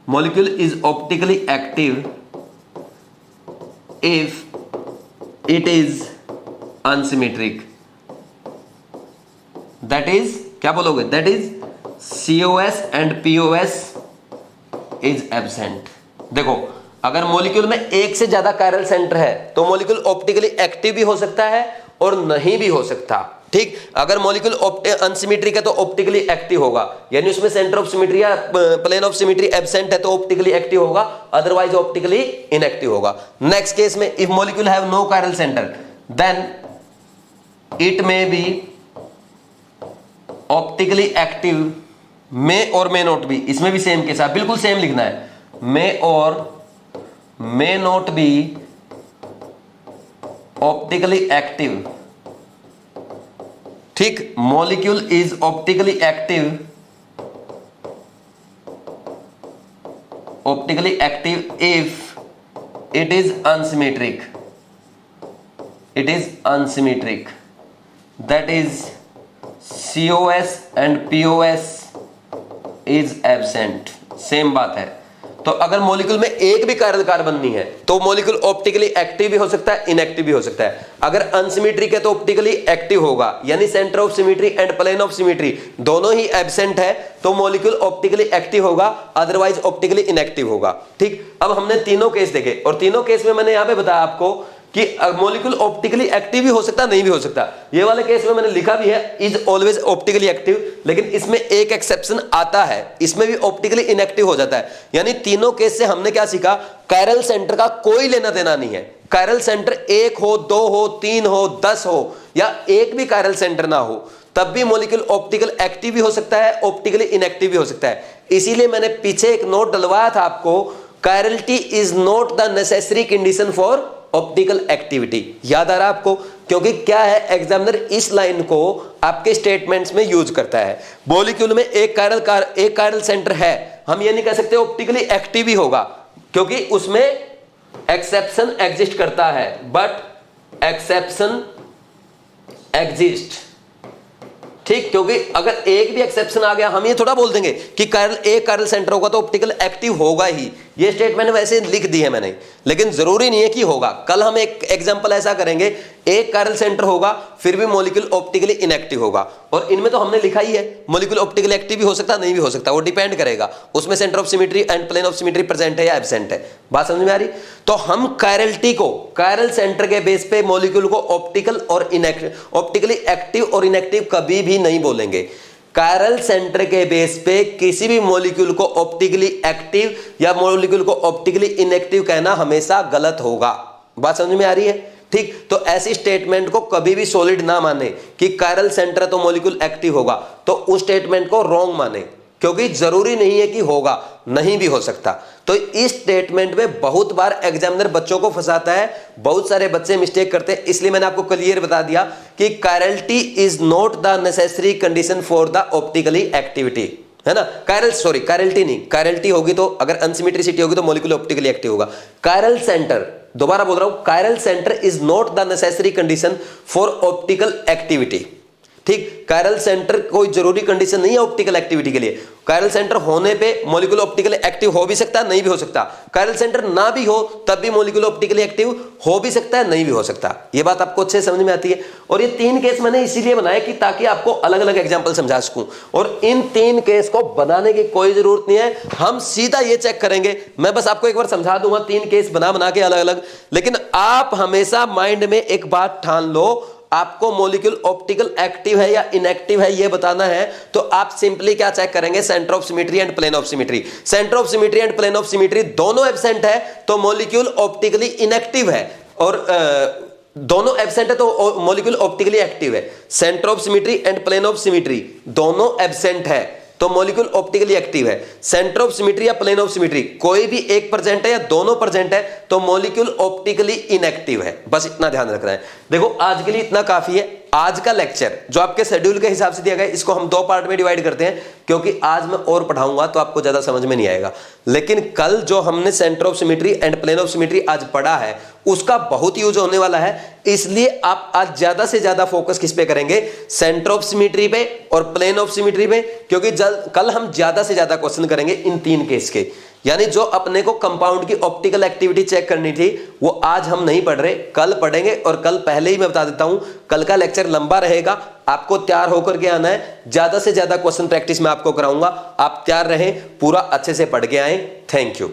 Molecule is optically active if it is unsymmetric. That is, क्या बोलोगे? That is COS and POS is absent. देखो, अगर molecule में एक से ज्यादा कायरल सेंटर है तो मॉलिक्यूल ऑप्टिकली एक्टिव भी हो सकता है और नहीं भी हो सकता। ठीक, अगर मॉलिक्यूल अनसिमेट्रिक है तो ऑप्टिकली एक्टिव होगा, यानी उसमें सेंटर ऑफ सिमेट्री या प्लेन ऑफ सिमेट्री एब्सेंट है तो ऑप्टिकली एक्टिव होगा, अदरवाइज ऑप्टिकली इनएक्टिव होगा। नेक्स्ट केस में if molecule have no chiral centre then it may be optically active, may or may not B. इसमें भी same case है, बिल्कुल सेम लिखना है, मे और may not be optically active। ठीक, molecule is optically active if it is unsymmetric। it is unsymmetric, that is COS and POS is absent। Same बात है। तो अगर मॉलिक्यूल में एक भी कायरल कार्बन नहीं है तो मॉलिक्यूल ऑप्टिकली एक्टिव भी हो सकता है, इनएक्टिव भी हो सकता है। अगर अनसिमेट्रिक है तो ऑप्टिकली एक्टिव होगा, यानी centre of symmetry and plane of symmetry दोनों ही एब्सेंट है तो मॉलिक्यूल ऑप्टिकली एक्टिव होगा, अदरवाइज ऑप्टिकली इनएक्टिव होगा। ठीक, अब हमने तीनों केस देखे और तीनों केस में मैंने यहां पे बताया आपको कि मॉलिक्यूल ऑप्टिकली एक्टिव भी हो सकता, नहीं भी हो सकता। ये वाले केस में मैंने लिखा भी है इज ऑलवेज ऑप्टिकली एक्टिव, लेकिन इसमें एक एक्सेप्शन आता है, इसमें भी ऑप्टिकली इनएक्टिव हो जाता है। यानी तीनों केस से हमने क्या सीखा, कायरल सेंटर का कोई लेना देना नहीं है। कायरल सेंटर 1 हो, 2 हो, 3 हो, 10 हो या एक भी कायरल सेंटर ना हो तब भी मॉलिक्यूल ऑप्टिकल एक्टिव भी हो सकता है, ऑप्टिकली इनएक्टिव भी हो सकता है। इसीलिए मैंने पीछे एक नोट डलवाया था आपको, chirality is not the necessary condition for optical activity. याद आ रहा है आपको, क्योंकि क्या है एग्जामिनर इस लाइन को आपके स्टेटमेंट्स में यूज करता है। मॉलिक्यूल में एक कायरल सेंटर है, हम ये नहीं कह सकते ऑप्टिकली एक्टिव ही होगा, क्योंकि उसमें एक्सेप्शन एग्जिस्ट करता है, बट एक्सेप्शन एग्जिस्ट। ठीक, क्योंकि अगर एक भी एक्सेप्शन आ गया हम ये थोड़ा बोल देंगे कि एक कायरल सेंटर होगा तो ऑप्टिकल एक्टिव होगा ही। ये स्टेटमेंट वैसे लिख दी है मैंने, लेकिन जरूरी नहीं है कि होगा। कल हम एक एग्जांपल ऐसा करेंगे, एक कायरल सेंटर होगा फिर भी मॉलिक्यूल ऑप्टिकली इनएक्टिव होगा, और इनमें तो हमने लिखा ही है मॉलिक्यूल ऑप्टिकली एक्टिव भी हो सकता है, नहीं भी हो सकता, वो डिपेंड करेगा उसमें centre of symmetry and plane of symmetry present है या एब्सेंट है। बात समझ में आ रही? तो हम कायरलिटी को कायरल सेंटर के बेस पे मॉलिक्यूल को ऑप्टिकली एक्टिव और इनएक्टिव कभी भी नहीं बोलेंगे। कायरल सेंटर के बेस पे किसी भी मॉलिक्यूल को ऑप्टिकली एक्टिव या मॉलिक्यूल को ऑप्टिकली इनएक्टिव कहना हमेशा गलत होगा। बात समझ में आ रही है? ठीक, तो ऐसी स्टेटमेंट को कभी भी सॉलिड ना माने कि कायरल सेंटर है तो मॉलिक्यूल एक्टिव होगा, तो उस स्टेटमेंट को रॉन्ग माने, क्योंकि जरूरी नहीं है कि होगा, नहीं भी हो सकता। तो इस स्टेटमेंट में बहुत बार एग्जामिनर बच्चों को फंसाता है, बहुत सारे बच्चे मिस्टेक करते हैं, इसलिए मैंने आपको क्लियर बता दिया कि chirality is not the necessary condition for the optically activity, है ना। कायरलिटी नहीं, कायरलिटी होगी तो अगर अनसिमेट्रिसिटी होगी तो मॉलिक्यूल ऑप्टिकली एक्टिव होगा। कायरल सेंटर, दोबारा बोल रहा हूं, chiral centre is not the necessary condition for optical activity. ठीक, कायरल सेंटर कोई जरूरी कंडीशन नहीं है ऑप्टिकल एक्टिविटी के लिए। कायरल सेंटर होने पे मॉलिक्यूल ऑप्टिकली एक्टिव हो भी सकता है, नहीं भी हो सकता। कायरल सेंटर ना भी हो तब भी मॉलिक्यूल ऑप्टिकली एक्टिव हो भी सकता है, नहीं भी हो सकता। ये बात आपको अच्छे समझ में आती है। और ये 3 केस मैंने इसीलिए बनाए कि ताकि आपको अलग अलग एग्जांपल समझा सकूं, और इन 3 केस को बनाने की कोई जरूरत नहीं है, हम सीधा ये चेक करेंगे। मैं बस आपको एक बार समझा दूंगा 3 केस बना के अलग अलग, लेकिन आप हमेशा माइंड में एक बात ठान लो, आपको मॉलिक्यूल ऑप्टिकल एक्टिव है या इनएक्टिव है ये बताना है, तो आप सिंपली क्या चेक करेंगे, centre of symmetry and plane of symmetry. Centre of symmetry and plane of symmetry दोनों एब्सेंट है तो मॉलिक्यूल ऑप्टिकली इनएक्टिव है, और दोनों एब्सेंट है तो मॉलिक्यूल ऑप्टिकली एक्टिव है। Centre of symmetry and plane of symmetry दोनों एब्सेंट है तो मॉलिक्यूल ऑप्टिकली एक्टिव है। सेंटर ऑफ सिमेट्री या प्लेन ऑफ सिमेट्री कोई भी एक प्रेजेंट है या दोनों प्रेजेंट है तो मॉलिक्यूल ऑप्टिकली इनएक्टिव है। बस इतना ध्यान रखना है। देखो आज के लिए इतना काफी है। आज का लेक्चर जो आपके शेड्यूल के हिसाब से दिया गया है, इसको हम 2 पार्ट में डिवाइड करते हैं, क्योंकि आज मैं और पढ़ाऊंगा तो आपको ज्यादा समझ में नहीं आएगा। लेकिन कल जो हमने centre of symmetry and plane of symmetry आज पढ़ा है उसका बहुत यूज होने वाला है, इसलिए आप आज ज्यादा से ज्यादा फोकस किस पे करेंगे, सेंटर ऑफ सिमेट्री पे और प्लेन ऑफ सिमेट्री पे, क्योंकि कल हम ज्यादा से ज्यादा क्वेश्चन करेंगे इन 3 केस के। यानी जो अपने को कंपाउंड की ऑप्टिकल एक्टिविटी चेक करनी थी वो आज हम नहीं पढ़ रहे, कल पढ़ेंगे। और कल पहले ही मैं बता देता हूं, कल का लेक्चर लंबा रहेगा, आपको तैयार होकर के आना है। ज्यादा से ज्यादा क्वेश्चन प्रैक्टिस मैं आपको कराऊंगा, आप तैयार रहें, पूरा अच्छे से पढ़ के आए। Thank you.